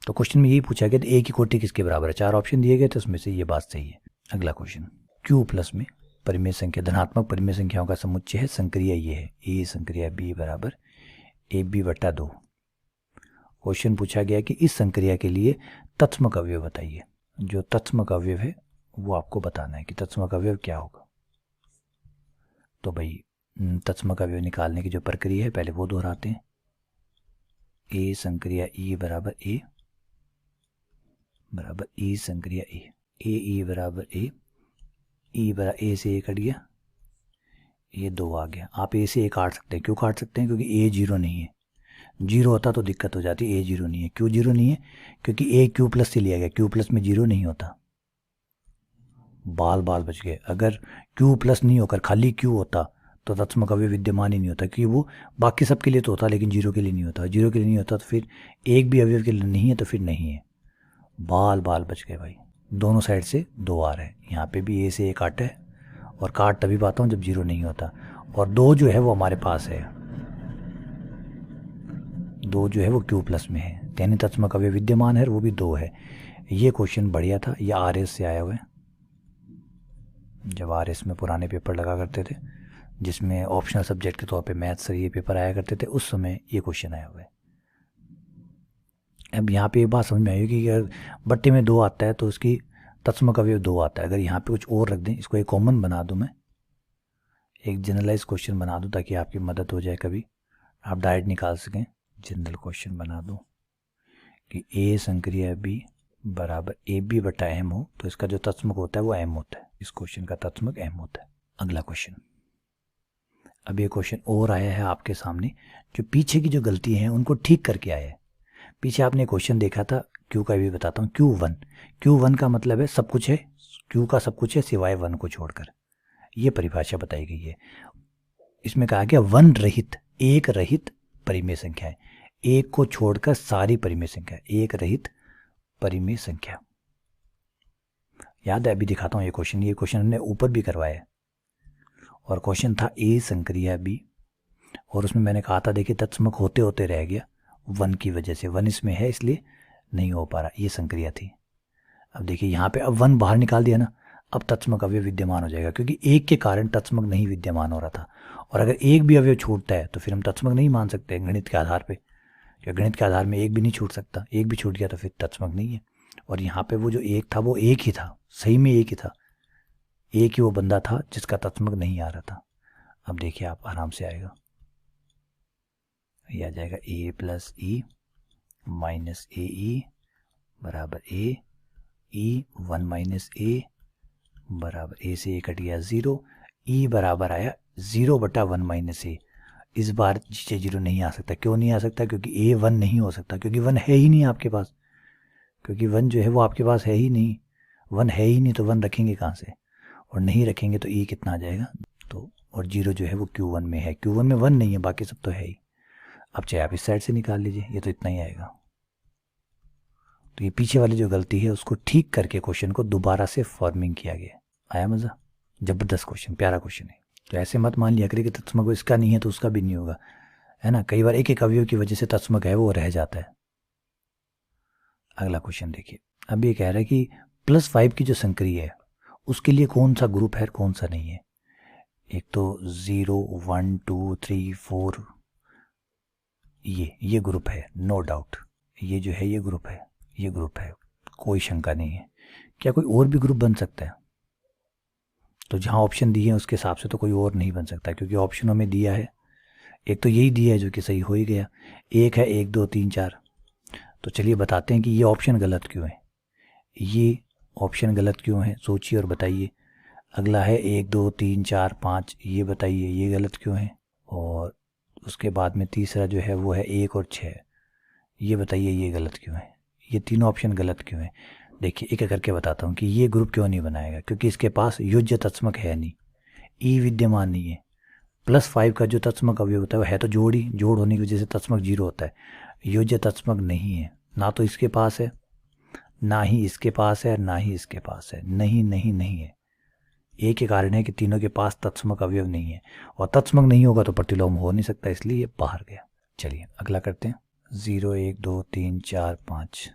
[SPEAKER 1] तो क्वेश्चन में यही पूछा गया ए की कोटि किसके बराबर है, 4 ऑप्शन दिए गए तो उसमें से ये बात सही है। अगला क्वेश्चन, क्यू प्लस में परिमेय संख्या धनात्मक परिमेय संख्याओं का समुच्चय है, संक्रिया ये है ए संक्रिया बी बराबर ए बी बटा 2। क्वेश्चन पूछा गया कि इस संक्रिया के लिए तत्समक अवयव बताइए। जो तत्समक अवयव है वो आपको बताना है कि तत्समक अवयव क्या होगा। तो भाई तत्समक अवयव निकालने की जो प्रक्रिया है पहले वो दोहराते हैं। ए संक्रिया ई बराबर ए संक्रिया ए, ई बराबर ए, ई बराबर ए से ए कट गया, ये 2 आ गया। आप ए से ए काट सकते हैं, क्यों काट सकते हैं, क्योंकि ए 0 नहीं है, 0 होता तो दिक्कत हो जाती, ए 0 नहीं है। क्यों 0 नहीं है, क्योंकि ए क्यू प्लस से लिया गया, क्यू प्लस में 0 नहीं होता, बाल बच गए। अगर क्यू प्लस नहीं होकर खाली क्यू होता तो तत्समक अवयव विद्यमान ही नहीं होता, क्योंकि वो बाकी सब के लिए तो होता लेकिन 0 के लिए नहीं होता, 0 के लिए नहीं होता तो फिर एक भी अवयव के लिए नहीं है तो फिर नहीं है। बाल बच गए भाई, दोनों साइड से 2 आ रहे हैं। यहाँ पे भी ए से ए काटा है, और काट तभी पाता हूँ जब 0 नहीं होता, और 2 जो है वो हमारे पास है, 2 जो है वो Q प्लस में है, यानी तत्समक अवयव विद्यमान है और वो भी 2 है। ये क्वेश्चन बढ़िया था, ये RS से आया हुआ है। जब RS में पुराने पेपर लगा करते थे जिसमें ऑप्शनल सब्जेक्ट के तौर पे मैथ्स और ये पेपर आया करते थे, उस समय ये क्वेश्चन आया हुआ है। अब यहाँ पे एक बात समझ में आई कि अगर बट्टे में 2 आता है तो उसकी तत्समक अवयव 2 आता है। अगर यहाँ पे कुछ और रख दें, इसको एक कॉमन बना दूँ, मैं एक जनरलाइज क्वेश्चन बना दूँ ताकि आपकी मदद हो जाए, कभी आप डायरेक्ट निकाल सकें। जनरल क्वेश्चन बना दूँ कि A संक्रिया B बराबर AB बटा M हो तो इसका जो तत्समक होता है वो M होता है। इस क्वेश्चन का तत्समक M होता है। अगला क्वेश्चन, अब ये क्वेश्चन और आया है आपके सामने, जो पीछे की जो गलती हैं उनको ठीक करके आया है। पीछे आपने क्वेश्चन देखा था, Q का भी बताता हूँ, Q1 का मतलब है सब कुछ है, Q का सब कुछ है सिवाय 1 को छोड़कर, ये परिभाषा बताई गई है। इसमें कहा गया 1 रहित, एक रहित परिमेय संख्या है, एक को छोड़कर सारी परिमेय संख्या, एक रहित परिमेय संख्या। याद है, अभी दिखाता हूँ ये क्वेश्चन हमने ऊपर भी करवाया है। और क्वेश्चन था A संक्रिया B, और उसमें मैंने कहा था देखिए तत्समक होते होते रह गया 1 की वजह से, 1 इसमें है इसलिए नहीं हो पा रहा, ये संक्रिया थी। अब देखिए यहाँ पे अब 1 बाहर निकाल दिया ना, अब तत्समक अवयव विद्यमान हो जाएगा, क्योंकि एक के कारण तत्समक नहीं विद्यमान हो रहा था। और अगर एक भी अवयव छूटता है तो फिर हम तत्समक नहीं मान सकते गणित के आधार पे, क्योंकि गणित के आधार में एक भी नहीं छूट सकता, एक भी छूट गया तो फिर तत्समक नहीं है। और यहाँ पे वो जो एक था वो एक ही था, सही में एक ही था, एक ही वो बंदा था जिसका तत्समक नहीं आ रहा था। अब देखिए आप आराम से आएगा, ये आ जाएगा A plus E minus AE बराबर A, E 1 माइनस A बराबर A से A कट गया 0, E बराबर आया 0 बटा 1 माइनस A। इस बार नीचे 0 नहीं आ सकता। क्यों नहीं आ सकता? क्योंकि A 1 नहीं हो सकता, क्योंकि 1 है ही नहीं आपके पास, क्योंकि 1 जो है वो आपके पास है ही नहीं, 1 है ही नहीं तो 1 रखेंगे कहाँ से, और नहीं रखेंगे तो E कितना आ जाएगा, तो और 0 जो है वो Q1 में है, Q1 में 1 नहीं है, बाकी सब तो है ही। अब चाहे आप इस साइड से निकाल लीजिए, ये तो इतना ही आएगा। तो ये पीछे वाली जो गलती है उसको ठीक करके क्वेश्चन को दोबारा से फॉर्मिंग किया गया। आया मज़ा? जबरदस्त क्वेश्चन, प्यारा क्वेश्चन है। तो ऐसे मत मान लिया करिए कि तत्समक इसका नहीं है तो उसका भी नहीं होगा, है ना। कई बार एक एक अवयव की वजह से तत्समक है वो रह जाता है। अगला क्वेश्चन देखिए, अब ये कह रहा है कि +5 की जो संक्रिया है उसके लिए कौन सा ग्रुप है कौन सा नहीं है। एक तो 0 1 2 3 4 ये ग्रुप है, नो डाउट, ये जो है ये ग्रुप है, ये ग्रुप है, कोई शंका नहीं है। क्या कोई और भी ग्रुप बन सकता है? तो जहाँ ऑप्शन दिए हैं उसके हिसाब से तो कोई और नहीं बन सकता, क्योंकि ऑप्शनों में दिया है, एक तो यही दिया है जो कि सही हो ही गया, एक है 1 2 3 4। तो चलिए बताते हैं कि ये ऑप्शन गलत क्यों है, ये ऑप्शन गलत क्यों है, सोचिए और बताइए। अगला है 1 2 3 4 5, ये बताइए ये गलत क्यों है। और उसके बाद में तीसरा जो है वो है 1 और 6, ये बताइए ये गलत क्यों है। ये तीनों ऑप्शन गलत क्यों है? देखिए एक एक करके बताता हूँ कि ये ग्रुप क्यों नहीं बनाएगा, क्योंकि इसके पास योज्य तत्समक है नहीं, ई विद्यमान नहीं है। +5 का जो तत्समक अवयव होता है वो है तो जोड़ ही, जोड़ होने की वजह से तत्समक 0 होता है। योज्य तत्समक नहीं है, ना तो इसके पास है, ना ही इसके पास है, ना ही इसके पास है, नहीं नहीं नहीं है। एक ही कारण है कि तीनों के पास तत्समक अवयव नहीं है, और तत्समक नहीं होगा तो प्रतिलोम हो नहीं सकता, इसलिए ये बाहर गया। चलिए अगला करते हैं। 0 1 2 3 4 5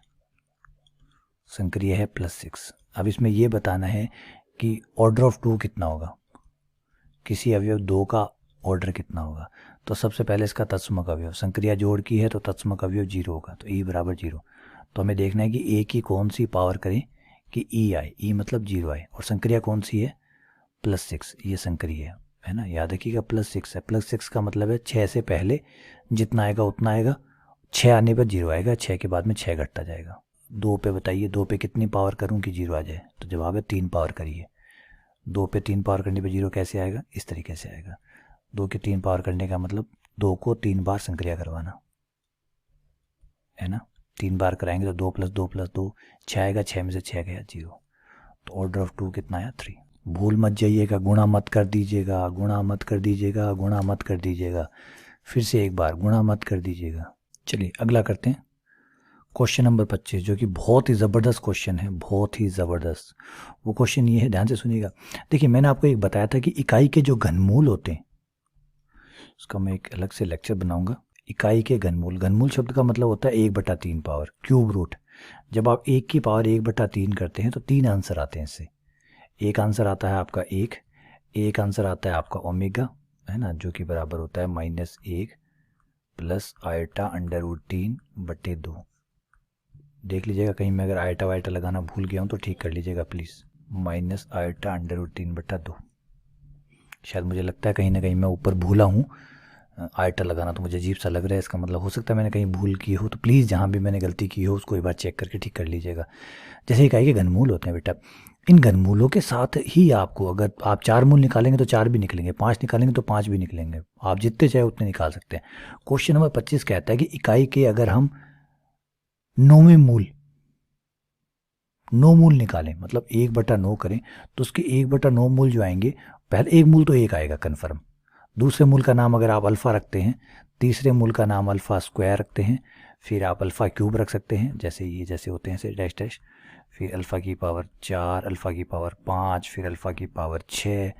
[SPEAKER 1] संक्रिय है +6। अब इसमें ये बताना है कि ऑर्डर ऑफ 2 कितना होगा, किसी अवयव 2 का ऑर्डर कितना होगा। तो सबसे पहले इसका तत्समक अवयव, संक्रिया जोड़ की है तो तत्समक अवयव 0 होगा, तो E बराबर 0। तो हमें देखना है कि A की कौन सी पावर करें कि E आए, E मतलब 0 आए, और संक्रिया कौन सी है, +6, ये संक्रिया है ना, याद रखिएगा +6 है। +6 का मतलब है 6 से पहले जितना आएगा उतना आएगा, 6 आने पर 0 आएगा, 6 के बाद में 6 घटता जाएगा। 2 पे बताइए, 2 पे कितनी पावर करूं कि 0 आ जाए, तो जवाब है 3 पावर करिए। 2 पे 3 पावर करने पे 0 कैसे आएगा, इस तरीके से आएगा। 2 के 3 पावर करने का मतलब 2 को 3 बार संक्रिया करवाना है ना, 3 बार कराएंगे तो 2 + 2 + 2 6 आएगा, 6 में से 6 गया 0। तो ऑर्डर ऑफ 2 कितना आया, 3। भूल मत जाइएगा, गुणा मत कर दीजिएगा, गुणा मत कर दीजिएगा, गुणा मत कर दीजिएगा, फिर से एक बार गुणा मत कर दीजिएगा। चलिए अगला करते हैं, क्वेश्चन नंबर 25, जो कि बहुत ही ज़बरदस्त क्वेश्चन है, बहुत ही ज़बरदस्त। वो क्वेश्चन ये है, ध्यान से सुनिएगा। देखिए मैंने आपको एक बताया था कि इकाई के जो घनमूल होते हैं, उसका मैं एक अलग से लेक्चर बनाऊंगा। इकाई के घनमूल, घनमूल शब्द का मतलब होता है 1/3 पावर, क्यूब रूट। जब आप 1 की पावर 1/3 करते हैं तो 3 आंसर आते हैं इससे। एक आंसर आता है आपका एक आंसर आता है आपका ओमेगा, है ना, जो कि बराबर होता है -1 प्लस आयटा अंडर रूट 3/2। देख लीजिएगा कहीं मैं अगर आयटा वायटा लगाना भूल गया हूँ तो ठीक कर लीजिएगा please. Minus iota under root 3/2। शायद मुझे लगता है कहीं ना कहीं मैं ऊपर भूला हूँ आयटा लगाना, तो मुझे अजीब सा लग रहा है। इसका मतलब हो सकता है मैंने कहीं भूल की हो, तो प्लीज़ जहाँ भी मैंने गलती की हो उसको एक बार चेक करके ठीक कर लीजिएगा। जैसे इकाई के घनमूल होते हैं बेटा, इन घनमूलों के साथ ही आपको अगर आप 4 मूल निकालेंगे तो 4 भी निकलेंगे, 5 निकालेंगे तो 5 भी निकलेंगे, आप जितने चाहे उतने निकाल सकते हैं। क्वेश्चन नंबर 25 कहता है कि इकाई के अगर हम 9वें मूल 9 मूल निकालें, मतलब 1/9 करें, तो उसके 1/9 मूल जो आएंगे, पहले एक मूल तो एक आएगा कन्फर्म, दूसरे मूल का नाम अगर आप अल्फ़ा रखते हैं, तीसरे मूल का नाम अल्फ़ा स्क्वायर रखते हैं, फिर आप अल्फ़ा क्यूब रख सकते हैं, जैसे ये जैसे होते हैं ऐसे डैश डैश, फिर अल्फ़ा की पावर 4, अल्फ़ा की पावर 5, फिर अल्फ़ा की पावर 6,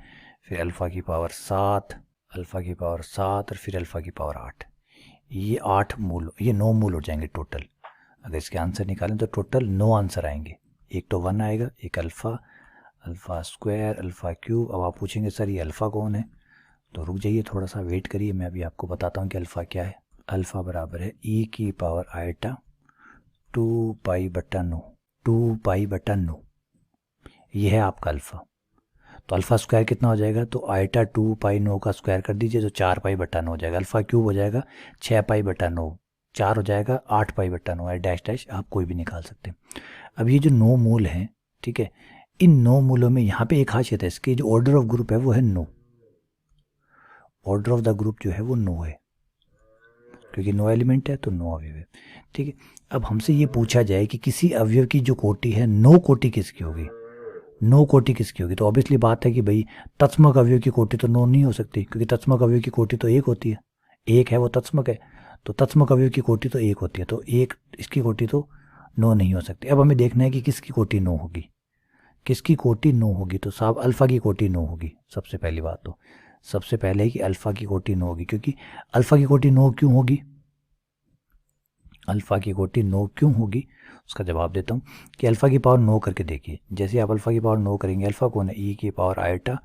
[SPEAKER 1] फिर अल्फ़ा की पावर 7, अल्फ़ा की पावर 7 और फिर अल्फ़ा की पावर 8। ये 8 मूल, ये 9 मूल हो जाएंगे टोटल। अगर इसके आंसर निकालें तो टोटल 9 आंसर आएंगे। एक तो 1 आएगा, एक alpha, alpha square, alpha cube. अब आप पूछेंगे सर ये अल्फ़ा कौन है, तो रुक जाइए थोड़ा सा वेट करिए, मैं अभी आपको बताता हूँ कि अल्फ़ा क्या है। अल्फ़ा बराबर है e की पावर आयटा 2π/9, 2π/9, ये है आपका अल्फ़ा। तो अल्फ़ा स्क्वायर कितना हो जाएगा, तो आयटा 2π9 का स्क्वायर कर दीजिए तो 4π/9 हो जाएगा। अल्फ़ा क्यूब हो जाएगा 6π/9, 4 हो जाएगा 8π/9 है, डैश डैश आप कोई भी निकाल सकते हैं। अब ये जो 9 मूल हैं, ठीक है, इन 9 मूलों में यहाँ पे एक खासियत है, इसकी जो ऑर्डर ऑफ ग्रुप है वो है 9। ऑर्डर ऑफ द ग्रुप जो है वो 9 है, क्योंकि 9 एलिमेंट है तो 9 अवयव है, ठीक है। अब हमसे ये पूछा जाए कि किसी अवयव की जो कोटि है 9 कोटि किसकी होगी, 9 कोटि किसकी होगी, तो ऑब्वियसली बात है कि भाई तत्समक अवयव की कोटि तो 9 नहीं हो सकती, क्योंकि तत्समक अवयव की कोटि तो 1 होती है, 1 है वो तत्समक है, तो तत्समक अवयव की कोटि तो 1 होती है, तो 1 इसकी कोटि तो 9 नहीं हो सकती। अब हमें देखना है कि किसकी कोटि 9 होगी, किसकी कोटि 9 होगी, तो साहब अल्फ़ा की कोटि 9 होगी। सबसे पहली बात तो सबसे पहले है कि अल्फ़ा की कोटि 9 होगी, क्योंकि अल्फ़ा की कोटि 9 क्यों होगी, अल्फ़ा की कोटि 9 क्यों होगी, उसका जवाब देता हूँ कि अल्फ़ा की पावर 9 करके देखिए। जैसे आप अल्फ़ा की पावर 9 करेंगे, अल्फ़ा कौन है, e की पावर आयटा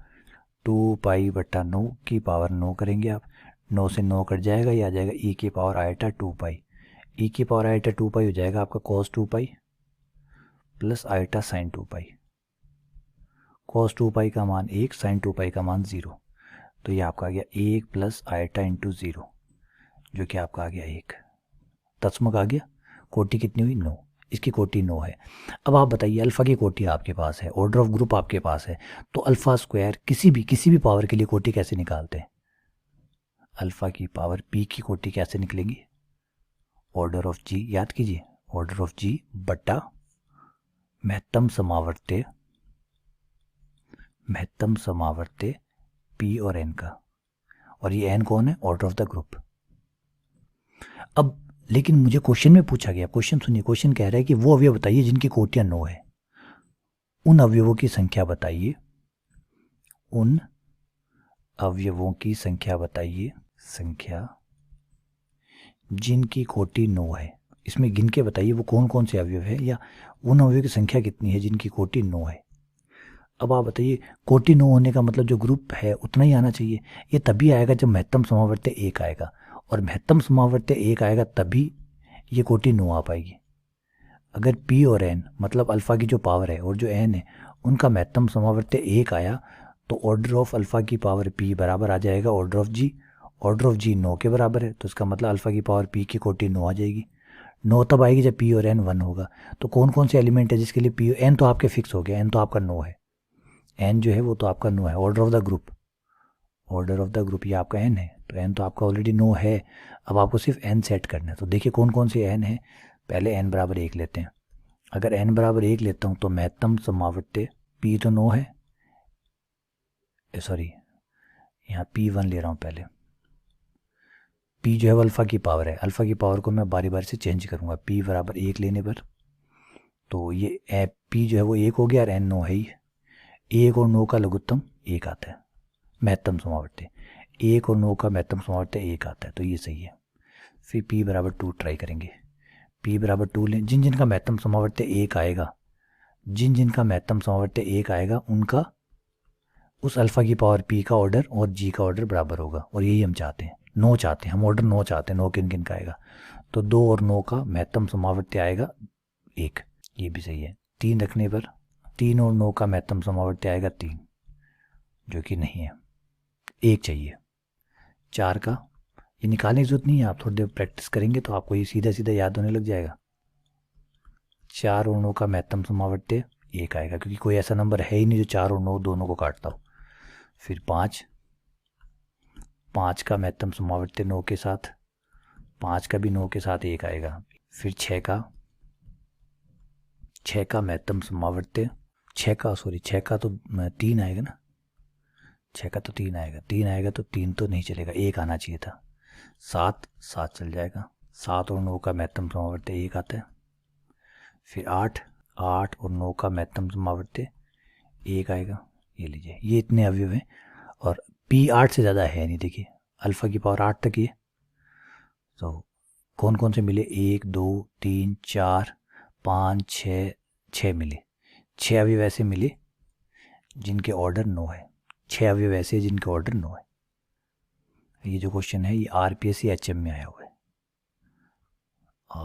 [SPEAKER 1] 2π/9 की पावर 9 करेंगे आप, 9 से 9 कट जाएगा, ये आ जाएगा e की पावर आयटा 2π, e की पावर आयटा 2π हो जाएगा आपका cos 2π plus iota sine 2π। cos 2π का मान 1, साइन 2π का मान 0, तो ये आपका आ गया 1 प्लस आयटा इंटू 0, जो कि आपका आ गया 1। तत्समक आ गया, कोटि कितनी हुई 9, इसकी कोटि 9 है। अब आप बताइए अल्फ़ा की कोटि आपके पास है, ऑर्डर ऑफ ग्रुप आपके पास है, तो अल्फ़ा स्क्वायर किसी भी पावर के लिए कोटि कैसे निकालते हैं, अल्फ़ा की पावर p की कोटि कैसे निकलेंगी, ऑर्डर ऑफ g, याद कीजिए ऑर्डर ऑफ g बटा महत्तम समावर्त्य p और n का, और ये n कौन है, ऑर्डर ऑफ द ग्रुप। अब लेकिन मुझे क्वेश्चन में पूछा गया, क्वेश्चन सुनिए, क्वेश्चन कह रहा है कि वो अवयव बताइए जिनकी कोटियां 9 है, उन अवयवों की संख्या बताइए, उन अवयवों की संख्या बताइए, संख्या जिनकी कोटि 9 है। इसमें गिन के बताइए वो कौन कौन से अवयव है, या उन अवयव की संख्या कितनी है जिनकी कोटि 9 है। अब आप बताइए कोटि 9 होने का मतलब जो ग्रुप है उतना ही आना चाहिए, ये तभी आएगा जब महत्तम समावर्त्य 1 आएगा, और महत्तम समावर्त्य 1 आएगा तभी ये कोटि 9 आ पाएगी। अगर p और n मतलब अल्फ़ा की जो पावर है और जो n है उनका महत्तम समावर्त्य 1 आया, तो ऑर्डर ऑफ अल्फ़ा की पावर p बराबर आ जाएगा order of g, order of g 9 के बराबर है, तो इसका मतलब अल्फ़ा की पावर p की कोटि 9 आ जाएगी। 9 तब आएगी जब p और n 1 होगा। तो कौन कौन से एलिमेंट है जिसके लिए p, n तो आपके फिक्स हो गया, n तो आपका 9 है, n जो है वो तो आपका 9 है। Order of the group, order of the group ये आपका n है, तो n तो आपका ऑलरेडी 9 है। अब आपको सिर्फ n सेट करना है, तो देखिए कौन कौन से n है। पहले n बराबर 1 लेते हैं, अगर n बराबर 1 लेता हूँ तो महत्तम समावर्त्य p तो 9 है, सॉरी यहाँ p1 ले रहा हूँ पहले, p जो है वो अल्फ़ा की पावर है, अल्फ़ा की पावर को मैं बारी बारी से चेंज करूँगा, p बराबर 1 लेने पर, तो ये p जो है वो 1 हो गया और n 9 है ही, 1 और 9 का लघुत्तम 1 आता है, महत्तम समावर्त्य 1 और 9 का महत्तम समावर्त्य 1 आता है, तो ये सही है। फिर p बराबर 2 ट्राई करेंगे। p बराबर 2 लें, जिन जिनका महत्तम समावर्त्य 1 आएगा, जिन जिनका महत्तम समावर्त्य 1 आएगा उनका उस अल्फ़ा की पावर p का ऑर्डर और g का ऑर्डर बराबर होगा। और यही हम चाहते हैं, 9 चाहते हैं हम, ऑर्डर 9 चाहते हैं। 9 किन किन का आएगा, तो 2 और 9 का महत्तम समावर्त्य आएगा 1, ये भी सही है। 3 रखने पर 3 और 9 का महत्तम समावर्त्य आएगा 3, जो कि नहीं है, 1 चाहिए। 4 का ये निकालने की जरूरत नहीं है, आप थोड़ी देर प्रैक्टिस करेंगे तो आपको ये सीधा सीधा याद होने लग जाएगा। 4 और 9 का महत्तम समावर्त्य 1 आएगा, क्योंकि कोई ऐसा नंबर है ही नहीं जो 4 और 9 दोनों को काटता हो। फिर 5 का महत्तम समावर्त्य 9 के साथ, 5 का भी 9 के साथ 1 आएगा। फिर 6 का महत्तम समावर्त्य 6 का तो 3 आएगा ना, 6 का तो 3 आएगा, 3 आएगा तो 3 तो नहीं चलेगा, 1 आना चाहिए था। 7 चल जाएगा। 7 और 9 का महत्तम समावर्त्य 1 आता है। फिर 8 और 9 का महत्तम समावर्त्य 1 आएगा। ये लीजिए, ये इतने अवयव हैं और p 8 से ज़्यादा है नहीं। देखिए अल्फ़ा की पावर 8 तक ही है। तो कौन कौन से मिले, 1 2 3 4 5 6 मिले। 6 अवयव ऐसे मिले जिनके ऑर्डर 9 है, 6 अवयव ऐसे जिनके ऑर्डर 9 है। ये जो क्वेश्चन है ये RPSC HM में आया हुआ है।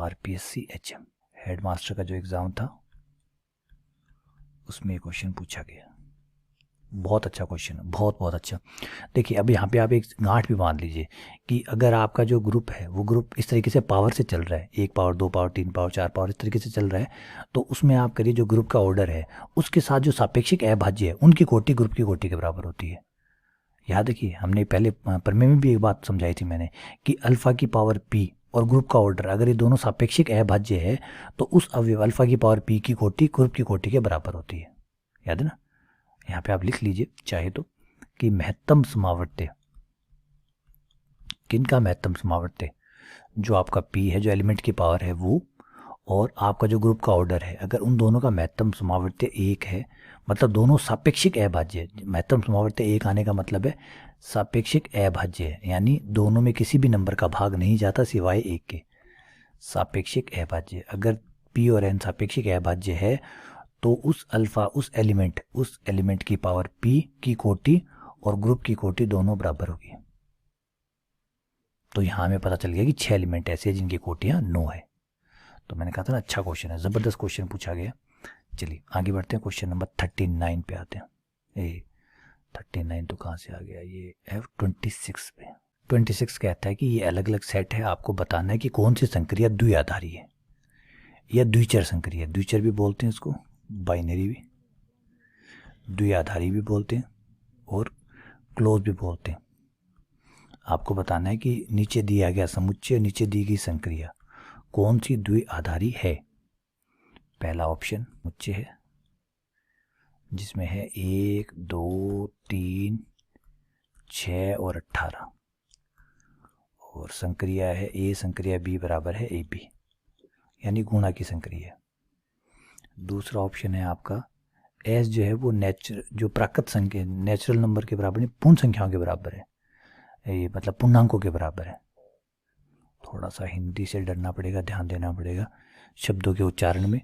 [SPEAKER 1] RPSC HM हेडमास्टर का जो एग्ज़ाम था उसमें ये क्वेश्चन पूछा गया। बहुत अच्छा क्वेश्चन है, बहुत अच्छा। देखिए अब यहाँ पे आप एक गांठ भी बांध लीजिए कि अगर आपका जो ग्रुप है वो ग्रुप इस तरीके से पावर से चल रहा है, 1 पावर 2 पावर 3 पावर 4 पावर इस तरीके से चल रहा है, तो उसमें आप करिए जो ग्रुप का ऑर्डर है उसके साथ जो सापेक्षिक अभाज्य है उनकी कोटि ग्रुप की कोटि के बराबर होती है। याद रखिए, हमने पहले प्रमेय में भी एक बात समझाई थी मैंने कि अल्फ़ा की पावर p और ग्रुप का ऑर्डर अगर ये दोनों सापेक्षिक अभाज्य है तो उस अवयव अल्फ़ा की पावर p की कोटि ग्रुप की कोटि के बराबर होती है। याद है ना, यहाँ पे आप लिख लीजिए चाहे तो कि महत्तम समावर्त्य, किनका महत्तम समावर्त्य, जो आपका p है, जो एलिमेंट की पावर है वो, और आपका जो ग्रुप का ऑर्डर है, अगर उन दोनों का महत्तम समावर्त्य 1 है, मतलब दोनों सापेक्षिक अभाज्य है। महत्तम समावर्त्य 1 आने का मतलब है सापेक्षिक अभाज्य है, यानी दोनों में किसी भी नंबर का भाग नहीं जाता सिवाय 1 के। सापेक्षिक अभाज्य, अगर p और n सापेक्षिक अभाज्य है तो उस अल्फ़ा उस एलिमेंट की पावर p की कोटि और ग्रुप की कोटि दोनों बराबर होगी। तो यहाँ हमें पता चल गया कि 6 एलिमेंट ऐसे हैं जिनकी कोटियाँ 9 है। तो मैंने कहा था ना, अच्छा क्वेश्चन है, ज़बरदस्त क्वेश्चन पूछा गया। चलिए आगे बढ़ते हैं, क्वेश्चन नंबर 39 पे आते हैं। 39 तो कहाँ से आ गया, ये है 26 पे। 26 कहता है कि ये अलग अलग सेट है, आपको बताना है कि कौन सी संक्रिया द्विआधारी है या द्विचर संक्रिया। द्विचर भी बोलते हैं इसको, बाइनरी भी, द्विआधारी भी बोलते हैं और क्लोज भी बोलते हैं। आपको बताना है कि नीचे दिया गया समुच्चय, नीचे दी गई संक्रिया कौन सी द्विआधारी है। पहला ऑप्शन समुच्चय है जिसमें है 1 2 3 6 और 18, और संक्रिया है A संक्रिया B बराबर है AB, यानी गुणा की संक्रिया। दूसरा ऑप्शन है आपका S जो है वो जो प्राकृत संख्या नेचुरल नंबर के बराबर नहीं, पूर्ण संख्याओं के बराबर है, ये मतलब पूर्णांकों के बराबर है। थोड़ा सा हिंदी से डरना पड़ेगा, ध्यान देना पड़ेगा शब्दों के उच्चारण में।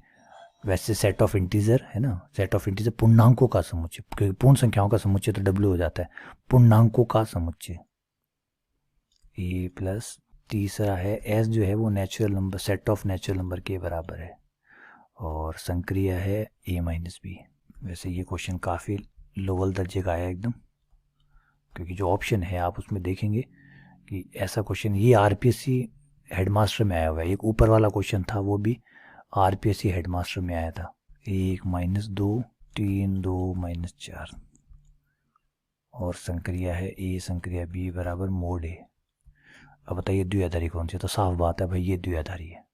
[SPEAKER 1] वैसे सेट ऑफ इंटीजर है ना, सेट ऑफ इंटीजर पूर्णांकों का समुच्चय, क्योंकि पूर्ण संख्याओं का समुच्चय तो W हो जाता है, पूर्णांकों का समुच्चय A प्लस। तीसरा है S जो है वो natural number, set of natural number के बराबर है, और संक्रिया है A माइनस B। वैसे ये क्वेश्चन काफ़ी लोअर दर्जे का आया एकदम, क्योंकि जो ऑप्शन है आप उसमें देखेंगे कि ऐसा क्वेश्चन ये RPSC हेडमास्टर में आया हुआ है। एक ऊपर वाला क्वेश्चन था वो भी RPSC हेडमास्टर में आया था, 1 माइनस 2 3 2 माइनस 4, और संक्रिया है A संक्रिया B बराबर मोड A। अब बताइए द्विआधारी कौन सी, तो साफ बात है भाई ये द्विआधारी है,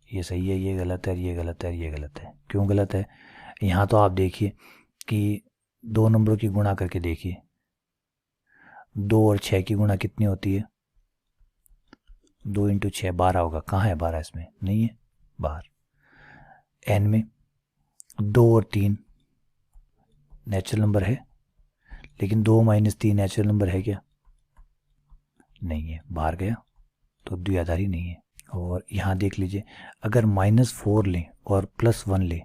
[SPEAKER 1] ये सही है, ये गलत है, ये गलत है, ये गलत है। क्यों गलत है, यहाँ तो आप देखिए कि 2 नंबरों की गुणा करके देखिए, 2 और 6 की गुणा कितनी होती है, 2 इंटू 6 12 होगा। कहाँ है 12, इसमें नहीं है बाहर। n में 2 और 3 नेचुरल नंबर है, लेकिन 2 माइनस 3 नेचुरल नंबर है क्या, नहीं है, बाहर गया। तो द्विआधारी नहीं है। और यहाँ देख लीजिए, अगर -4 लें और +1 लें,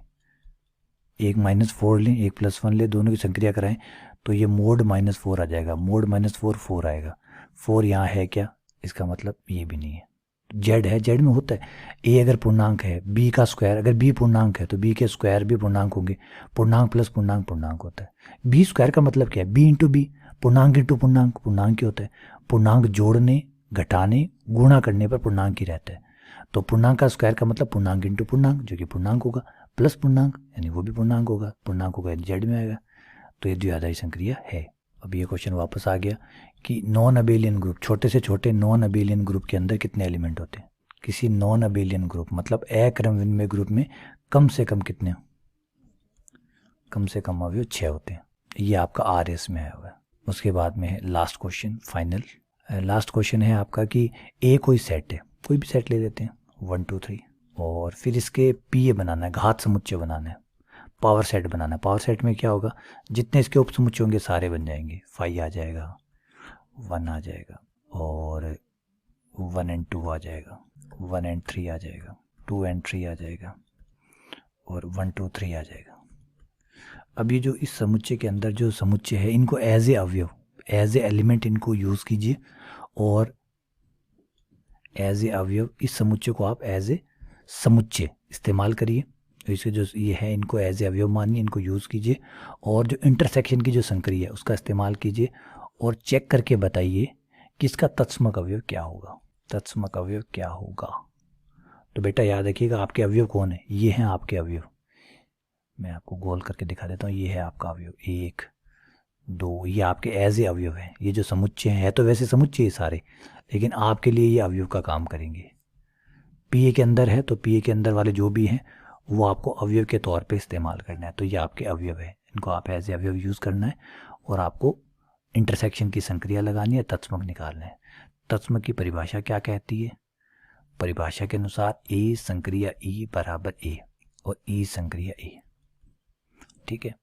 [SPEAKER 1] एक -4 लें एक +1 लें, दोनों की संक्रिया कराएं तो ये मोड -4 आ जाएगा। मोड -4 4 आएगा। 4 यहाँ है क्या, इसका मतलब ये भी नहीं है। जेड है, जेड में होता है। ए अगर पूर्णांक है, बी का स्क्वायर, अगर बी पूर्णांक है तो बी के स्क्वायर भी पूर्णांक होंगे। पूर्णांक प्लस पूर्णांक पूर्णांक होता है। बी स्क्वायर का मतलब क्या है, बी इंटू बी। पूर्णांक इंटू पूर्णांक पूर्णांक ही होता है। पूर्णांक जोड़ने, घटाने, गुणा करने पर पूर्णांक ही रहता है। तो पूर्णांक का स्क्वायर का मतलब पूर्णांक इंटू पूर्णांक, जो कि पूर्णांक होगा, प्लस पूर्णांक यानी वो भी पूर्णांक होगा। पूर्णांक होगा जेड में आएगा। तो ये द्विआधारी संक्रिया है। अब ये क्वेश्चन वापस आ गया कि नॉन अबेलियन ग्रुप, छोटे से छोटे नॉन अबेलियन ग्रुप के अंदर कितने एलिमेंट होते हैं। किसी नॉन अबेलियन ग्रुप मतलब अक्रमविन्मय ग्रुप में कम से कम कितने, कम से कम अवयव 6 होते हैं। ये आपका RS में आया हुआ है। उसके बाद में है last question, final last question है आपका कि ए कोई सेट है, कोई भी सेट ले लेते हैं 1 2 3, और फिर इसके PA बनाना है, घात समुच्चय बनाना है, पावर सेट बनाना है। पावर सेट में क्या होगा, जितने इसके उप समुच्चय होंगे सारे बन जाएंगे। 5 आ जाएगा, 1 आ जाएगा, और 1 and 2 आ जाएगा, 1 and 3 आ जाएगा, 2 and 3 आ जाएगा, और 1 2 3 आ जाएगा। अब ये जो इस समुच्चय के अंदर जो समुच्चय है, इनको एज ए अवयव, एज ए एलिमेंट इनको यूज़ कीजिए, और एज ए अवयव इस समुच्चय को आप एज ए समुच्चय इस्तेमाल करिए। तो इसके जो ये है इनको एज ए अवयव मानिए, इनको यूज़ कीजिए, और जो इंटरसेक्शन की जो संक्रिया है उसका इस्तेमाल कीजिए, और चेक करके बताइए कि इसका तत्समक अवयव क्या होगा। तत्समक अवयव क्या होगा। तो बेटा याद रखिएगा, आपके अवयव कौन है, ये हैं आपके अवयव। मैं आपको गोल करके दिखा देता हूँ। ये है आपका अवयव 1 2, ये आपके एज ए अवयव है। ये जो समुच्चय है तो वैसे समुच्चय सारे, लेकिन आपके लिए ये अवयव का काम करेंगे। PA के अंदर है तो PA के अंदर वाले जो भी हैं वो आपको अवयव के तौर पे इस्तेमाल करना है। तो ये आपके अवयव है, इनको आप एज ए अवयव यूज़ करना है, और आपको इंटरसेक्शन की संक्रिया लगानी है, तत्समक निकालना है। तत्समक की परिभाषा क्या कहती है, परिभाषा के अनुसार A संक्रिया E बराबर A और E संक्रिया A। ठीक है,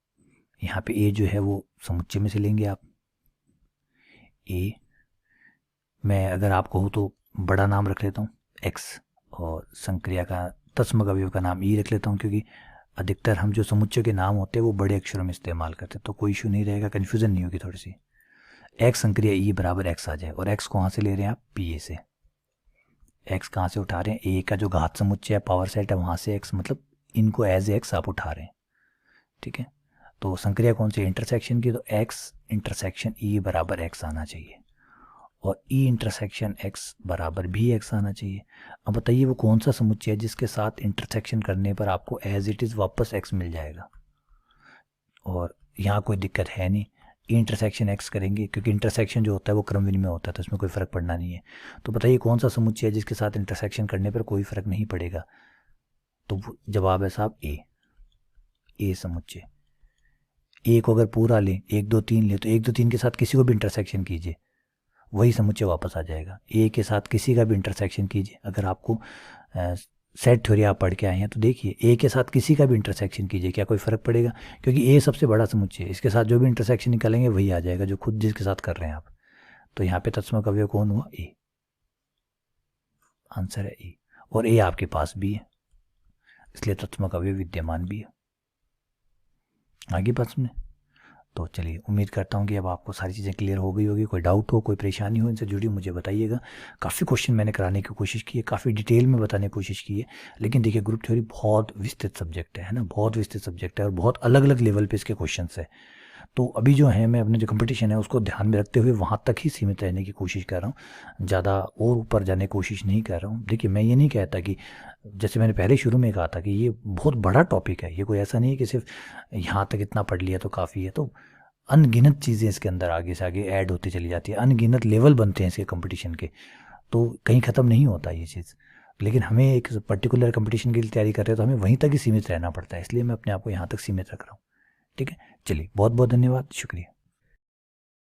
[SPEAKER 1] यहाँ पे A जो है वो समुच्चय में से लेंगे आप। A मैं अगर आप कहूँ तो बड़ा नाम रख लेता हूँ X, और संक्रिया का तत्समक अवयव का नाम E रख लेता हूँ, क्योंकि अधिकतर हम जो समुच्चय के नाम होते हैं वो बड़े अक्षरों में इस्तेमाल करते हैं, तो कोई इशू नहीं रहेगा, कन्फ्यूज़न नहीं होगी थोड़ी सी। X संक्रिया E बराबर X आ जाए, और X कहाँ से ले रहे हैं आप, PA से। X कहाँ से उठा रहे हैं, A का जो घात समुच्चय है, पावर सेट है, वहाँ से X, मतलब इनको एज X आप उठा रहे हैं। ठीक है, तो संक्रिया कौन सी, इंटरसेक्शन की, तो X इंटरसेक्शन E बराबर X आना चाहिए, और E इंटरसेक्शन X बराबर भी X आना चाहिए। अब बताइए वो कौन सा समुच्चय है जिसके साथ इंटरसेक्शन करने पर आपको एज इट इज़ वापस X मिल जाएगा, और यहाँ कोई दिक्कत है नहीं। E इंटरसेक्शन X करेंगे, क्योंकि इंटरसेक्शन जो होता है वो क्रमविन्मय में होता है, तो इसमें कोई फ़र्क पड़ना नहीं है। तो बताइए कौन सा समुच्चय है जिसके साथ इंटरसेक्शन करने पर कोई फ़र्क नहीं पड़ेगा, तो जवाब है साहब ए समुच्चय। ए को अगर पूरा लें, 1 2 3 ले, तो 1 2 3 के साथ किसी को भी इंटरसेक्शन कीजिए, वही समुच्चय वापस आ जाएगा। ए के साथ किसी का भी इंटरसेक्शन कीजिए, अगर आपको सेट थ्योरी आप पढ़ के आए हैं तो देखिए, ए के साथ किसी का भी इंटरसेक्शन कीजिए, क्या कोई फ़र्क पड़ेगा, क्योंकि ए सबसे बड़ा समुच्चय है, इसके साथ जो भी इंटरसेक्शन निकालेंगे वही आ जाएगा जो खुद जिसके साथ कर रहे हैं आप। तो यहाँ पे तत्समक अवयव कौन हुआ, ए। आंसर है ए, और ए आपके पास भी है, इसलिए तत्समक अवयव विद्यमान भी है। आगे बात सुने, तो चलिए उम्मीद करता हूँ कि अब आपको सारी चीज़ें क्लियर हो गई होगी। कोई डाउट हो, कोई परेशानी हो इनसे जुड़ी, मुझे बताइएगा। काफ़ी क्वेश्चन मैंने कराने की कोशिश की है, काफ़ी डिटेल में बताने की कोशिश की है, लेकिन देखिए ग्रुप थ्योरी बहुत विस्तृत सब्जेक्ट है ना, बहुत विस्तृत सब्जेक्ट है, और बहुत अलग अलग लेवल पे इसके क्वेश्चन है। तो अभी जो है मैं अपने जो कंपटीशन है उसको ध्यान में रखते हुए वहाँ तक ही सीमित रहने की कोशिश कर रहा हूँ, ज़्यादा और ऊपर जाने की कोशिश नहीं कर रहा हूँ। देखिए मैं ये नहीं कहता कि, जैसे मैंने पहले शुरू में कहा था कि ये बहुत बड़ा टॉपिक है, ये कोई ऐसा नहीं है कि सिर्फ यहाँ तक इतना पढ़ लिया तो काफ़ी है। तो अनगिनत चीज़ें इसके अंदर आगे से आगे ऐड होती चली जाती है, अनगिनत लेवल बनते हैं इसके कंपटीशन के, तो कहीं ख़त्म नहीं होता ये चीज़। लेकिन हमें एक पर्टिकुलर कंपटीशन के लिए तैयारी कर रहे हैं तो हमें वहीं तक ही सीमित रहना पड़ता है, इसलिए मैं अपने आप को यहाँ तक सीमित रख रहा हूँ। ठीक है, चलिए बहुत बहुत धन्यवाद, शुक्रिया।